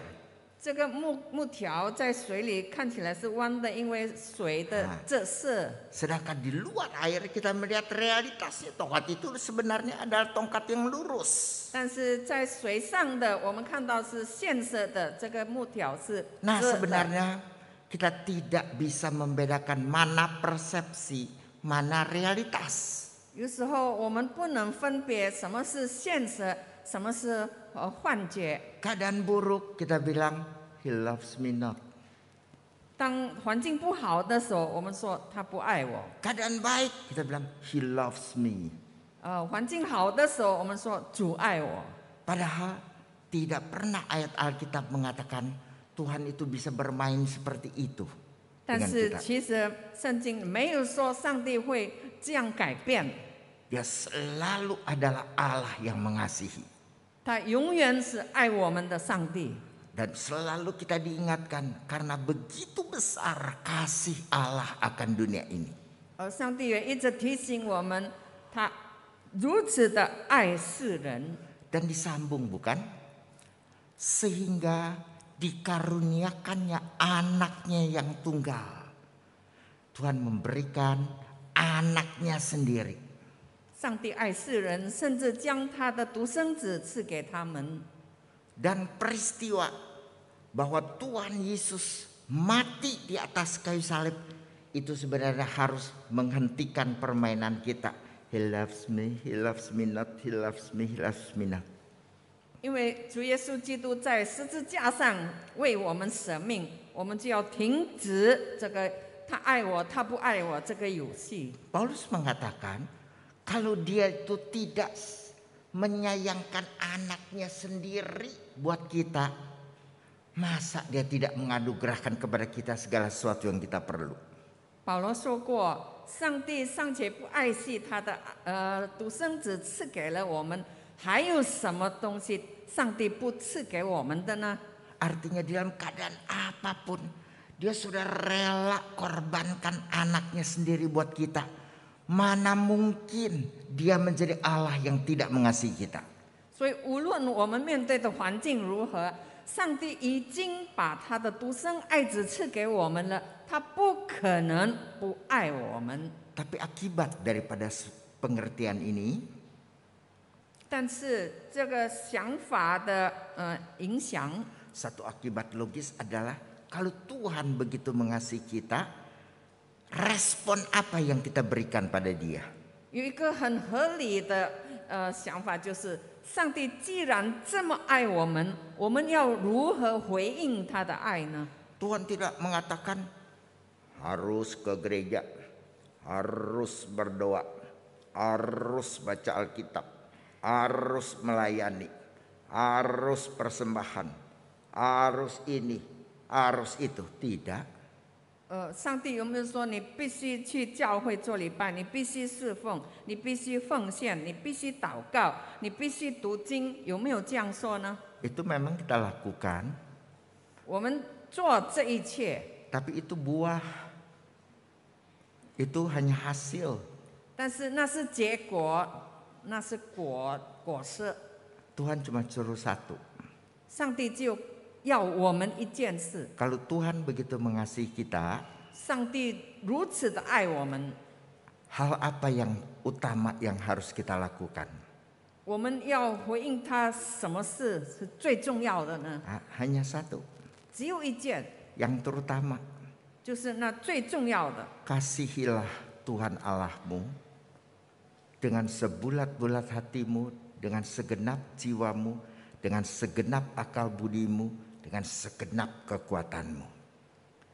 这个木条在水里看起来是弯的，因为水的折射。 Sedangkan di luar air kita melihat realitasnya. Tongkat itu sebenarnya adalah tongkat yang lurus. 但是在水上的，我们看到是现射的，这个木条是 Nah 折的。 sebenarnya kita tidak bisa membedakan mana persepsi, mana realitas. 有时候我们不能分别什么是现实，什么是幻觉。 Keadaan buruk kita bilang he loves me not. 当环境不好的时候，我们说他不爱我； Keadaan baik kita bilang he loves me. 环境好的时候，我们说主爱我。 Padahal tidak pernah ayat Alkitab mengatakan Tuhan itu bisa bermain seperti itu 但 dengan 是 kita. 其实圣经没有说上帝会这样改变， Dia selalu adalah Allah yang mengasihi. 他永远是爱我们的上帝。 Dan selalu kita diingatkan karena begitu besar kasih Allah akan dunia ini. 而上帝也一直提醒我们，他如此的爱世人， Dan disambung bukan? Sehingga dikaruniakannya anaknya yang tunggal. Tuhan memberikan anaknya sendiri. 上帝爱世人，甚至将他的独生子赐给他们。 Dan peristiwa bahwa Tuhan Yesus mati di atas kayu salib itu sebenarnya harus menghentikan permainan kita. He loves me not, he loves me not. 因为主耶稣基督在十字架上为我们舍命，我们就要停止这个他爱我，他不爱我这个游戏。 Paulus mengatakan kalau dia itu tidak menyayangkan anaknya sendiri buat kita, masa dia tidak menganugerahkan kepada kita segala sesuatu yang kita perlu. 保罗说过，上帝尚且不爱惜他的独生子赐给了我们，还有什么东西上帝不赐给我们的呢？ Artinya dalam keadaan apapun dia sudah rela korbankan anaknya sendiri buat kita. Mana mungkin dia menjadi Allah yang tidak mengasihi kita. 所以无论我们面对的环境如何，上帝已经把他的独生爱子赐给我们了，他不可能不爱我们。 Tapi akibat daripada pengertian ini, 但是这个想法的影响， satu akibat logis adalah kalau Tuhan begitu mengasihi kita, respon apa yang kita berikan pada dia? 有一个很合理的想法，就是上帝既然这么爱我们，我们要如何回应他的爱呢？ Tuhan tidak mengatakan harus ke gereja, harus berdoa, harus baca Alkitab, harus melayani, harus persembahan, harus ini, harus itu. Tidak. 上帝有没有说你必须去教会做礼拜，你必须侍奉，你必须奉献，你必须祷告，你必须读经？有没有这样说呢？ Itu memang kita lakukan. 我们做这一切， Tapi itu buah. Itu hanya hasil. 但是那是结果，那是果实。 Tuhan cuma suruh satu. 上帝就要我们一件事。 Kalau Tuhan begitu mengasihi kita, 上帝如此的爱我们， hal apa yang utama yang harus kita lakukan? 我们要回应他什么事是最重要的呢？ Hanya satu. 只有一件， Yang terutama, 就是那最重要的。 kasihilah Tuhan Allahmu dengan sebulat-bulat hatimu, dengan segenap jiwamu, dengan segenap akal budimu, dengan segenap kekuatanmu.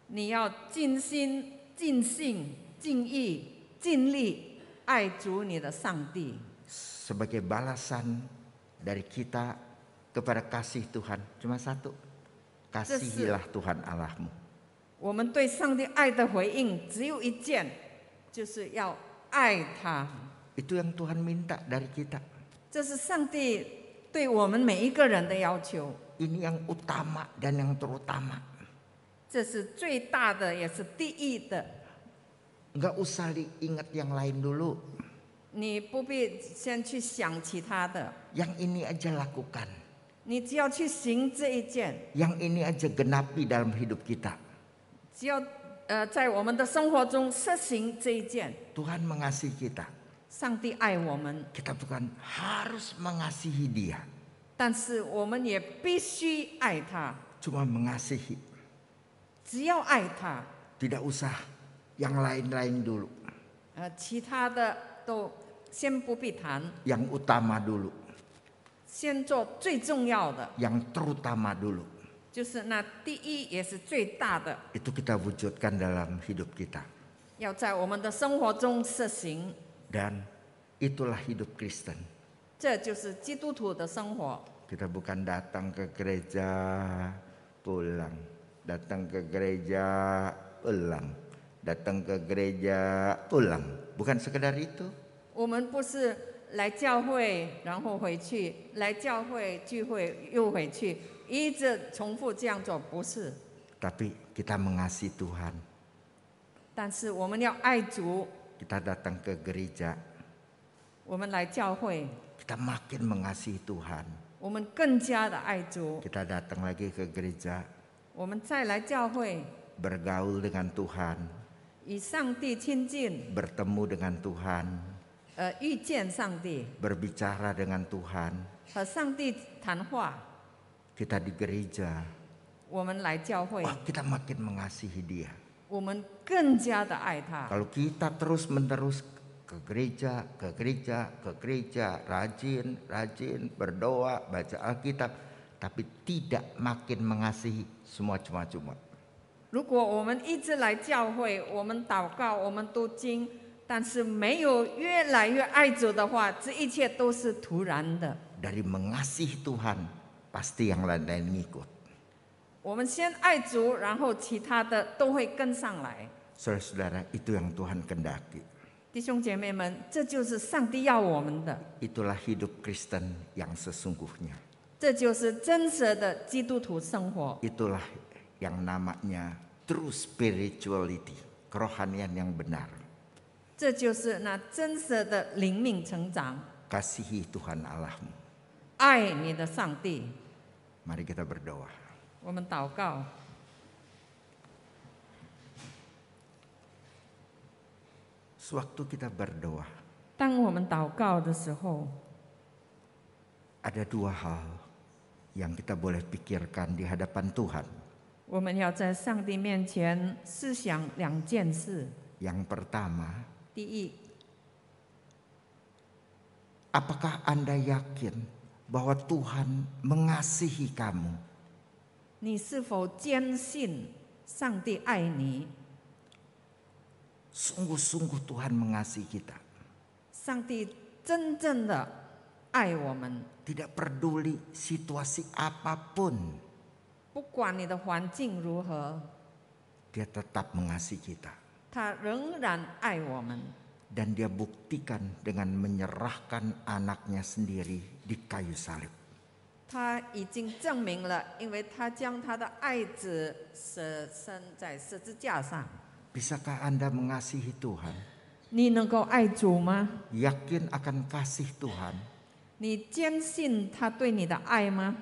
你要尽心、尽性、尽意、尽力爱主你的上帝。 Sebagai balasan dari kita kepada kasih Tuhan cuma satu. Kasihilah Tuhan Allahmu. 我们对上帝爱的回应只有一件，就是要爱他。 Itu yang Tuhan minta dari kita. 这是上帝对我们每一个人的要求。 Ini yang utama dan yang terutama. 这是最大的，也是第一的。 Enggak usah diingat yang lain dulu. 你不必先去想其他的， Yang ini aja lakukan. 你只要去行这一件， Yang ini aja genapi dalam hidup kita. 只要在我们的生活中实行这一件。 Tuhan mengasihi kita. 上帝爱我们， Kita bukan harus mengasihi dia. 但是我们也必须爱他。 Cuma mengasihi. 只要爱他， Tidak usah yang lain-lain dulu. 其他的都先不必谈， Yang utama dulu. 先做最重要的， Yang terutama dulu. 就是那第一也是最大的， Itu kita wujudkan dalam hidup kita. 要在我们的生活中实行。 Dan itulah hidup Kristen. 这就是基督徒的生活。 Kita bukan datang ke gereja pulang, datang ke gereja pulang, datang ke gereja pulang. Bukan sekedar itu. 我们不是来教会然后回去，来教会聚会又回去，一直重复这样做，不是。 Tapi kita mengasihi Tuhan. 但是我们要爱主， Kita datang ke gereja, 我们来教会， kita makin mengasihi Tuhan. 我们更加的爱主。 Kita datang lagi ke gereja, 我们再来教会， bergaul dengan Tuhan, 与上帝亲近， bertemu dengan Tuhan, 遇见上帝， berbicara dengan Tuhan. 和上帝谈话。 Kita di gereja, 我们来教会， wah kita makin mengasihi dia. 我们更加的爱他。 Kalau kita terus-menerus ke gereja, ke gereja, ke gereja, rajin berdoa, baca Alkitab, tapi tidak makin mengasihi, semua cuma-cuma. 如果我们一直来教会，我们祷告，我们读经，但是没有越来越爱主的话，这一切都是徒然的。 Dari mengasihi Tuhan, pasti yang lain-lain ngikut. 我们先爱主，然后其他的都会跟上来。 Saudara-saudara, itu yang Tuhan kendaki. 弟兄姐妹们，这就是上帝要我们的， Itulah hidup Kristen yang sesungguhnya. 这就是真实的基督徒生活。 Itulah yang namanya true spirituality, kerohanian yang benar. 这就是那真实的灵命成长， Kasihi Tuhan Allahmu. 爱你的上帝。 Mari kita berdoa. 我们祷告， Sewaktu kita berdoa, 当我们祷告的时候， ada dua hal yang kita boleh pikirkan di hadapan Tuhan. 我们要在上帝面前思想两件事。 Yang pertama, 第一， apakah Anda yakin bahwa Tuhan mengasihi kamu? 你是否坚信上帝爱你？ Sungguh-sungguh Tuhan mengasihi kita. 上帝真正的爱我们， Tidak peduli situasi apapun, 不管你的环境如何， Dia tetap mengasihi kita. 他仍然爱我们。 Dan dia buktikan dengan menyerahkan anaknya sendiri di kayu salib. 他已经证明了，因为他将他的爱子舍身在十字架上。 Bisakah Anda mengasihi Tuhan? 你能够爱主吗？ Yakin akan kasih Tuhan? 你坚信他对你的爱吗？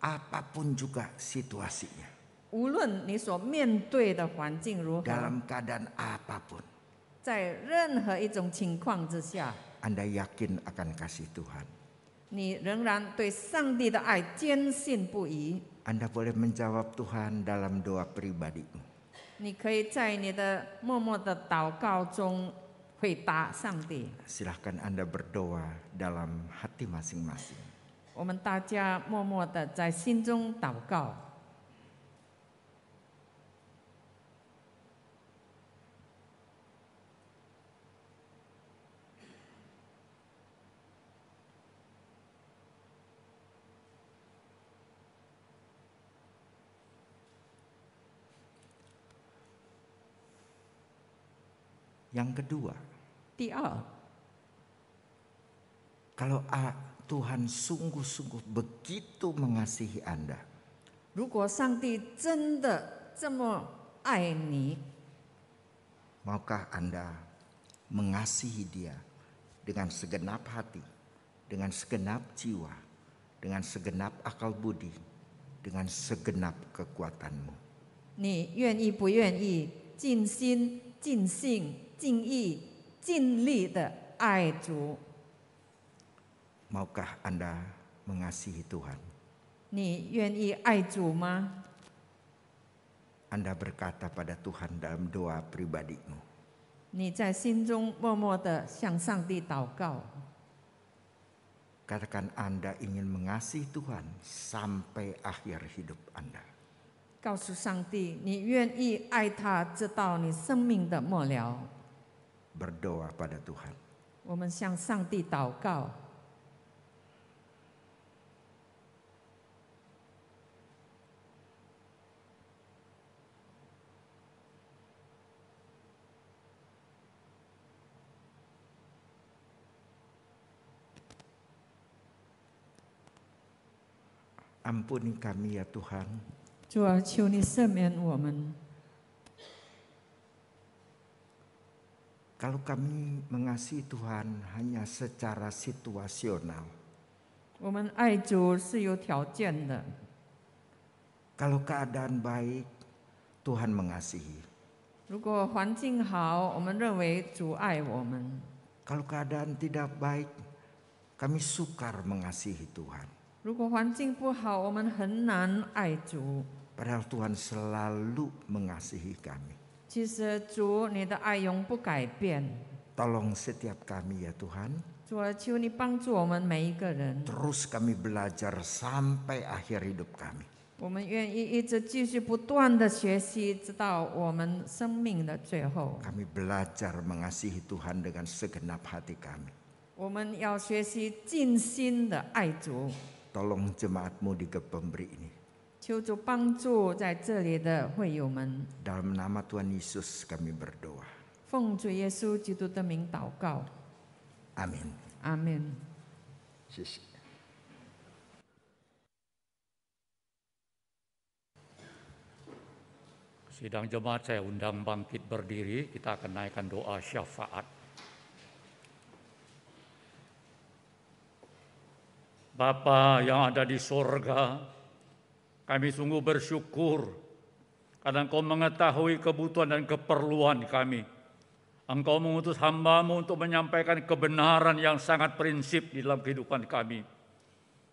Apapun juga situasinya. 无论你所面对的环境如何， Dalam keadaan apapun, 在任何一种情况之下， Anda yakin akan kasih Tuhan. 你仍然对上帝的爱坚信不疑。 Anda boleh menjawab Tuhan dalam doa pribadimu. 你可以在你的默默的祷告中回答上帝。 Silahkan Anda berdoa dalam hati masing-masing. 我们大家默默的在心中祷告。 Yang kedua, 第二， kalau Tuhan sungguh-sungguh begitu mengasihi Anda, 如果上帝真的这么爱你， maukah Anda mengasihi Dia dengan segenap hati, dengan segenap jiwa, dengan segenap akal budi, dengan segenap kekuatanmu? 你愿意不愿意尽心、尽性、尽意、尽力的爱主？ Maukah Anda mengasihi Tuhan? 你愿意爱主吗？ Anda berkata pada Tuhan dalam doa pribadimu, 你在心中默默的向上帝祷告， katakan Anda ingin mengasihi Tuhan sampai akhir hidup Anda. 告诉上帝，你愿意爱他，直到你生命的末了。 Berdoa pada Tuhan. 我们向上帝祷告。 Ampuni kami ya Tuhan, 主啊，求你赦免我们。 kalau kami mengasihi Tuhan hanya secara situasional. 我们爱主是有条件的。 Kalau keadaan baik, Tuhan mengasihi. 如果环境好，我们认为主爱我们； Kalau keadaan tidak baik, kami sukar mengasihi Tuhan. 如果环境不好，我们很难爱主。 Padahal Tuhan selalu mengasihi kami. 其实主，你的爱永不改变。 Tolong setiap kami ya Tuhan, 主啊，求你帮助我们每一个人。 terus kami belajar sampai akhir hidup kami. 我们愿意一直继续不断的学习，直到我们生命的最后。 Kami belajar mengasihi Tuhan dengan segenap hati kami. 我们要学习尽心的爱主。 Tolong jemaatmu di Gepembri ini. 求主帮助在这里的会友们。 Dalam nama Tuhan Yesus kami berdoa. 奉主耶稣基督的名祷告， Amin. 阿门。 谢谢。 Sidang jemaat saya undang bangkit berdiri, kita akan naikkan doa syafaat. Bapa yang ada di sorga, kami sungguh bersyukur karena Engkau mengetahui kebutuhan dan keperluan kami. Engkau mengutus hamba-Mu untuk menyampaikan kebenaran yang sangat prinsip di dalam kehidupan kami.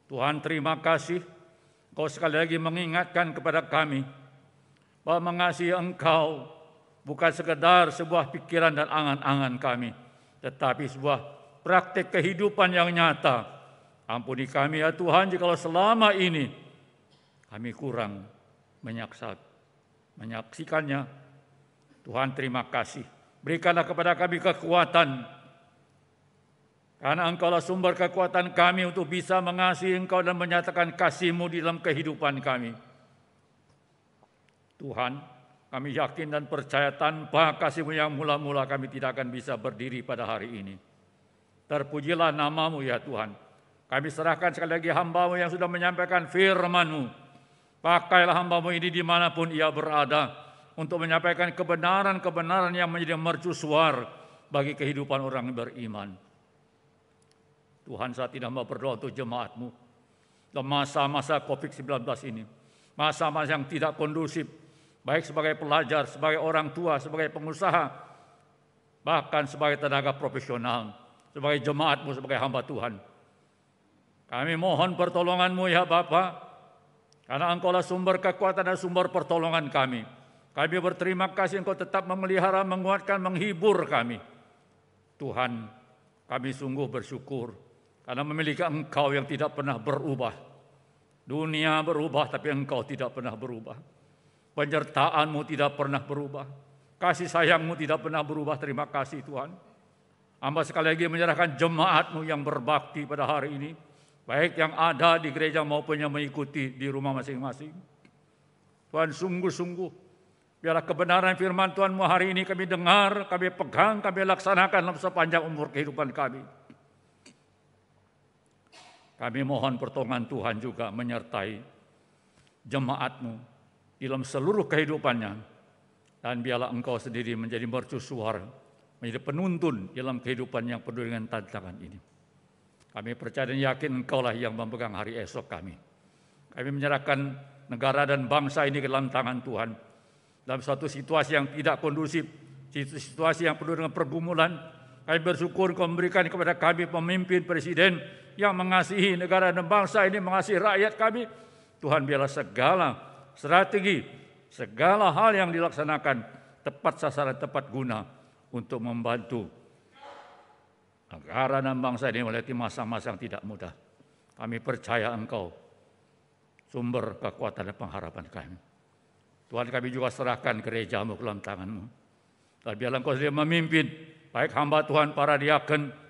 Tuhan, terima kasih Engkau sekali lagi mengingatkan kepada kami bahwa mengasihi Engkau bukan sekedar sebuah pikiran dan angan-angan kami, tetapi sebuah praktik kehidupan yang nyata. Ampuni kami ya Tuhan, jikalau selama ini kami kurang menyaksikannya. Tuhan, terima kasih. Berikanlah kepada kami kekuatan. Karena Engkaulah sumber kekuatan kami untuk bisa mengasihi Engkau dan menyatakan kasih-Mu di dalam kehidupan kami. Tuhan, kami yakin dan percaya tanpa kasih-Mu yang mula-mula kami tidak akan bisa berdiri pada hari ini. Terpujilah nama-Mu ya Tuhan. Kami serahkan sekali lagi hamba-Mu yang sudah menyampaikan firman-Mu. Pakailah hamba-Mu ini dimanapun ia berada untuk menyampaikan kebenaran-kebenaran yang menjadi mercusuar bagi kehidupan orang beriman. Tuhan, saat ini hamba berdoa untuk jemaat-Mu dalam masa-masa COVID-19 ini. Masa-masa yang tidak kondusif, baik sebagai pelajar, sebagai orang tua, sebagai pengusaha, bahkan sebagai tenaga profesional, sebagai jemaat-Mu, sebagai hamba Tuhan. Kami mohon pertolongan-Mu ya Bapa, karena Engkaulah sumber kekuatan dan sumber pertolongan kami. Kami berterima kasih Engkau tetap memelihara, menguatkan, menghibur kami. Tuhan, kami sungguh bersyukur karena memiliki Engkau yang tidak pernah berubah. Dunia berubah tapi Engkau tidak pernah berubah. Penyertaan-Mu tidak pernah berubah. Kasih sayang-Mu tidak pernah berubah. Terima kasih Tuhan. Hamba sekali lagi menyerahkan jemaat-Mu yang berbakti pada hari ini, baik yang ada di gereja maupun yang mengikuti di rumah masing-masing. Tuhan, sungguh-sungguh biarlah kebenaran firman Tuhan-Mu hari ini kami dengar, kami pegang, kami laksanakan dalam sepanjang umur kehidupan kami. Kami mohon pertolongan Tuhan juga menyertai jemaat-Mu dalam seluruh kehidupannya. Dan biarlah Engkau sendiri menjadi mercusuar, menjadi penuntun dalam kehidupan yang penuh dengan tantangan ini. Kami percaya dan yakin Engkaulah yang memegang hari esok kami. Kami menyerahkan negara dan bangsa ini ke dalam tangan Tuhan. Dalam suatu situasi yang tidak kondusif, situasi yang penuh dengan pergumulan, kami bersyukur Engkau memberikan kepada kami pemimpin presiden yang mengasihi negara dan bangsa ini, mengasihi rakyat kami. Tuhan, biarlah segala strategi, segala hal yang dilaksanakan tepat sasaran, tepat guna untuk membantu negara dan bangsa ini melewati masa-masa yang tidak mudah. Kami percaya Engkau sumber kekuatan dan pengharapan kami. Tuhan, kami juga serahkan gereja-Mu ke dalam tangan-Mu. Dan biarlah Engkau sendiri memimpin, baik hamba Tuhan, para diaken,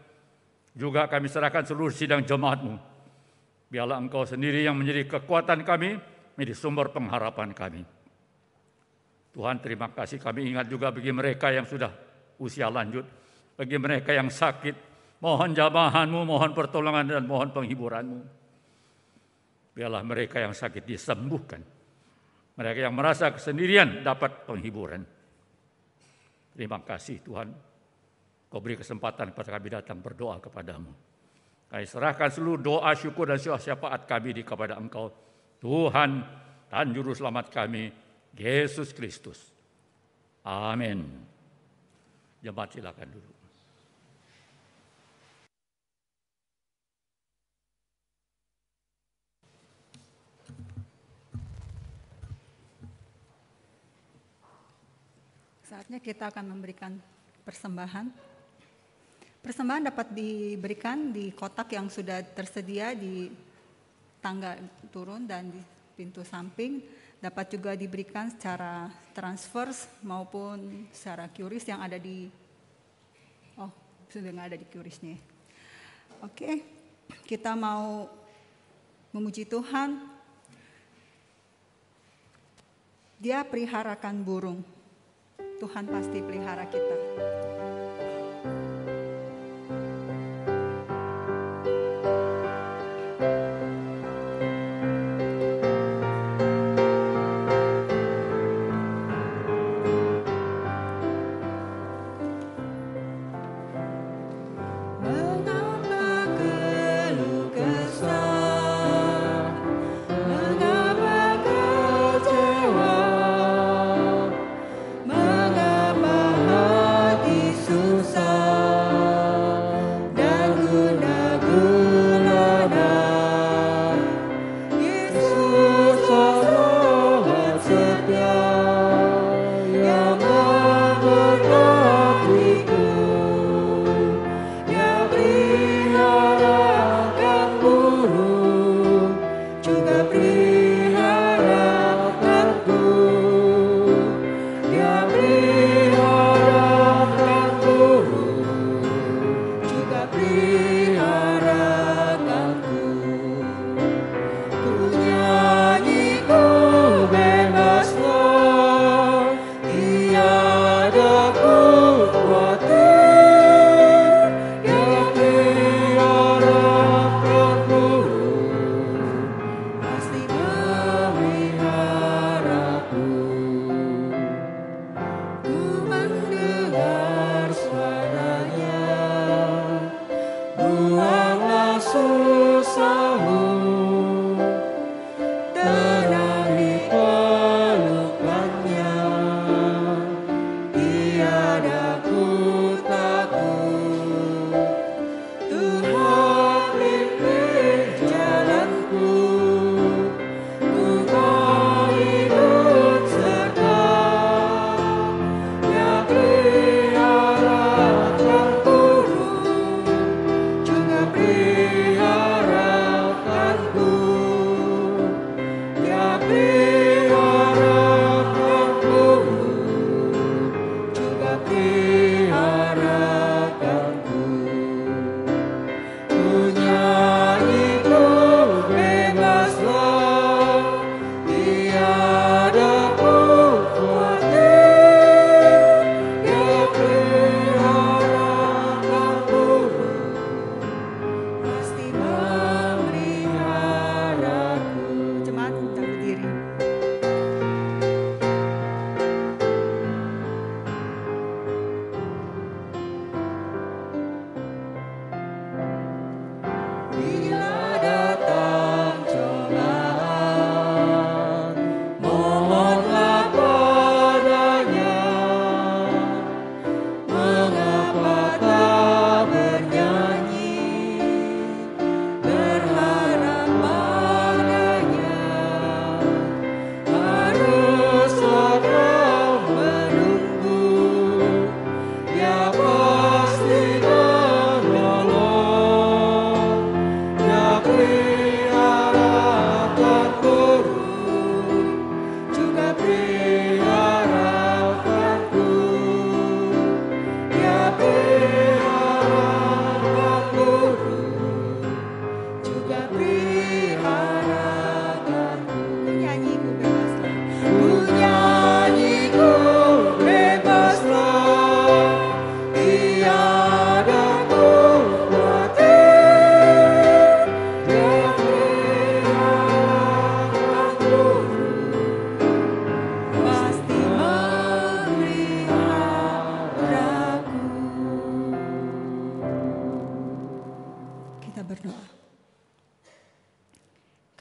juga kami serahkan seluruh sidang jemaat-Mu. Biarlah Engkau sendiri yang menjadi kekuatan kami, menjadi sumber pengharapan kami. Tuhan, terima kasih. Kami ingat juga bagi mereka yang sudah usia lanjut, bagi mereka yang sakit, mohon jamahan-Mu, mohon pertolongan dan mohon penghiburan-Mu. Biarlah mereka yang sakit disembuhkan. Mereka yang merasa kesendirian dapat penghiburan. Terima kasih Tuhan. Kau beri kesempatan kepada kami datang berdoa kepadamu. Kami serahkan seluruh doa, syukur dan syafaat kami kepada Engkau, Tuhan dan Juru Selamat kami, Yesus Kristus. Amin. Jemaat silakan duduk. Saatnya kita akan memberikan persembahan. Persembahan dapat diberikan di kotak yang sudah tersedia di tangga turun dan di pintu samping. Dapat juga diberikan secara transfer maupun secara QRIS yang ada di, sudah nggak ada di QRIS-nya. Oke, kita mau memuji Tuhan. Dia peliharakan burung. Tuhan pasti pelihara kita. Mengapa hati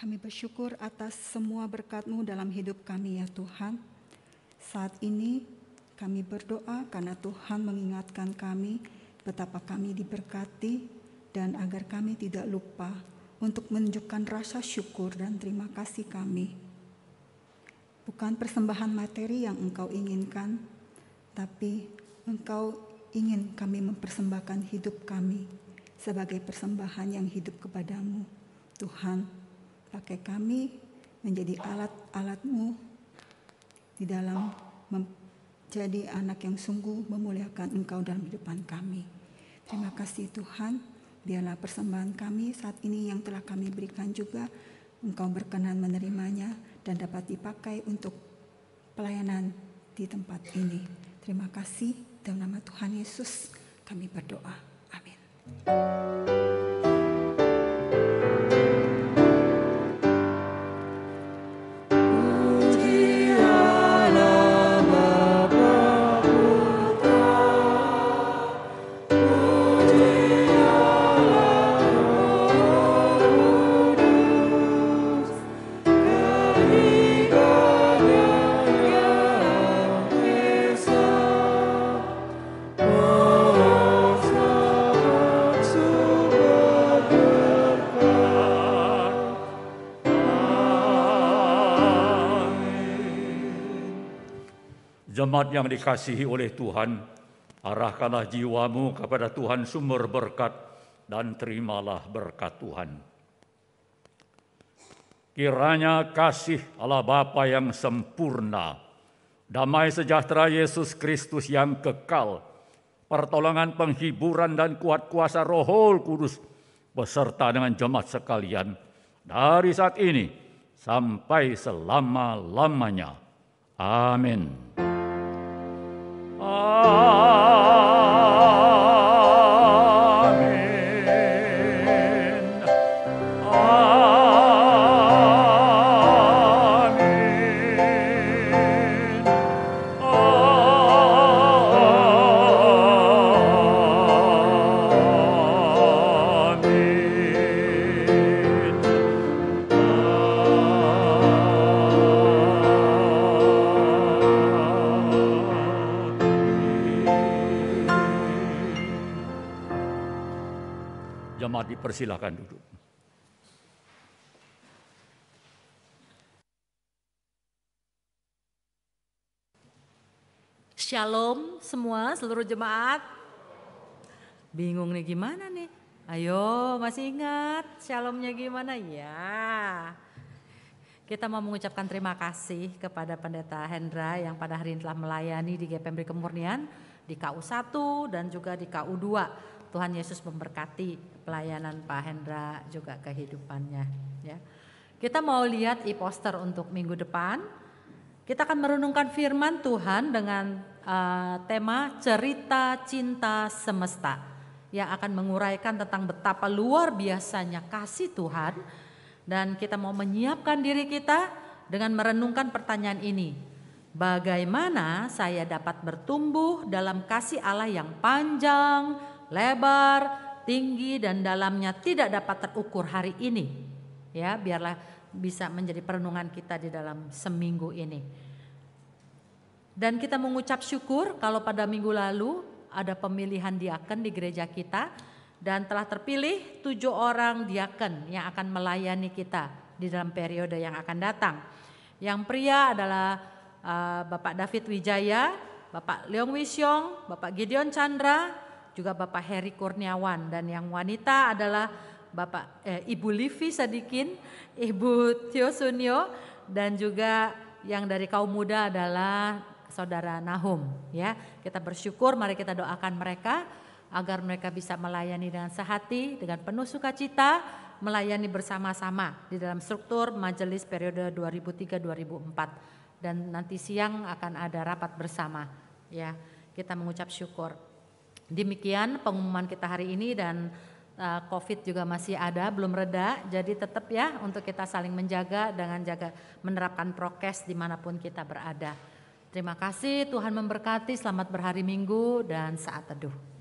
Kami bersyukur atas semua berkat-Mu dalam hidup kami ya Tuhan. Saat ini kami berdoa karena Tuhan mengingatkan kami betapa kami diberkati dan agar kami tidak lupa untuk menunjukkan rasa syukur dan terima kasih kami. Bukan persembahan materi yang Engkau inginkan, tapi Engkau ingin kami mempersembahkan hidup kami sebagai persembahan yang hidup kepadamu. Tuhan, pakai kami menjadi alat-alat-Mu di dalam menjadi anak yang sungguh memuliakan Engkau dalam kehidupan kami. Terima kasih Tuhan, biarlah persembahan kami saat ini yang telah kami berikan juga Engkau berkenan menerimanya dan dapat dipakai untuk pelayanan di tempat ini. Terima kasih, dalam nama Tuhan Yesus kami berdoa. Amin. Jemaat yang dikasihi oleh Tuhan, arahkanlah jiwamu kepada Tuhan sumber berkat dan terimalah berkat Tuhan. Kiranya kasih Allah Bapa yang sempurna, damai sejahtera Yesus Kristus yang kekal, pertolongan penghiburan dan kuat kuasa Roh Kudus beserta dengan jemaat sekalian dari saat ini sampai selama-lamanya. Amin. Jemaat dipersilakan duduk. Shalom semua, seluruh jemaat. Bingung nih gimana nih? Ayo, masih ingat shalomnya gimana? Ya. Kita mau mengucapkan terima kasih kepada Pendeta Hendra yang pada hari ini telah melayani di GPM Kemurnian di KU1 dan juga di KU2. Tuhan Yesus memberkati pelayanan Pak Hendra juga kehidupannya. Ya. Kita mau lihat e-poster untuk minggu depan. Kita akan merenungkan firman Tuhan dengan tema cerita cinta semesta yang akan menguraikan tentang betapa luar biasanya kasih Tuhan. Dan kita mau menyiapkan diri kita dengan merenungkan pertanyaan ini. Bagaimana saya dapat bertumbuh dalam kasih Allah yang panjang, lebar, tinggi dan dalamnya tidak dapat terukur hari ini. Ya, biarlah bisa menjadi perenungan kita di dalam seminggu ini. Dan kita mengucap syukur kalau pada minggu lalu ada pemilihan diaken di gereja kita dan telah terpilih 7 orang diaken yang akan melayani kita di dalam periode yang akan datang. Yang pria adalah Bapak David Wijaya, Bapak Leong Wisyong, Bapak Gideon Chandra, juga Bapak Heri Kurniawan, dan yang wanita adalah Ibu Livi Sadikin, Ibu Tio Sunyo, dan juga yang dari kaum muda adalah Saudara Nahum. Ya, kita bersyukur, mari kita doakan mereka agar mereka bisa melayani dengan sehati, dengan penuh sukacita, melayani bersama-sama di dalam struktur majelis periode 2003-2004. Dan nanti siang akan ada rapat bersama. Ya, kita mengucap syukur. Demikian pengumuman kita hari ini dan COVID juga masih ada, belum reda. Jadi tetap ya untuk kita saling menjaga dengan menerapkan prokes dimanapun kita berada. Terima kasih, Tuhan memberkati, selamat berhari Minggu dan saat teduh.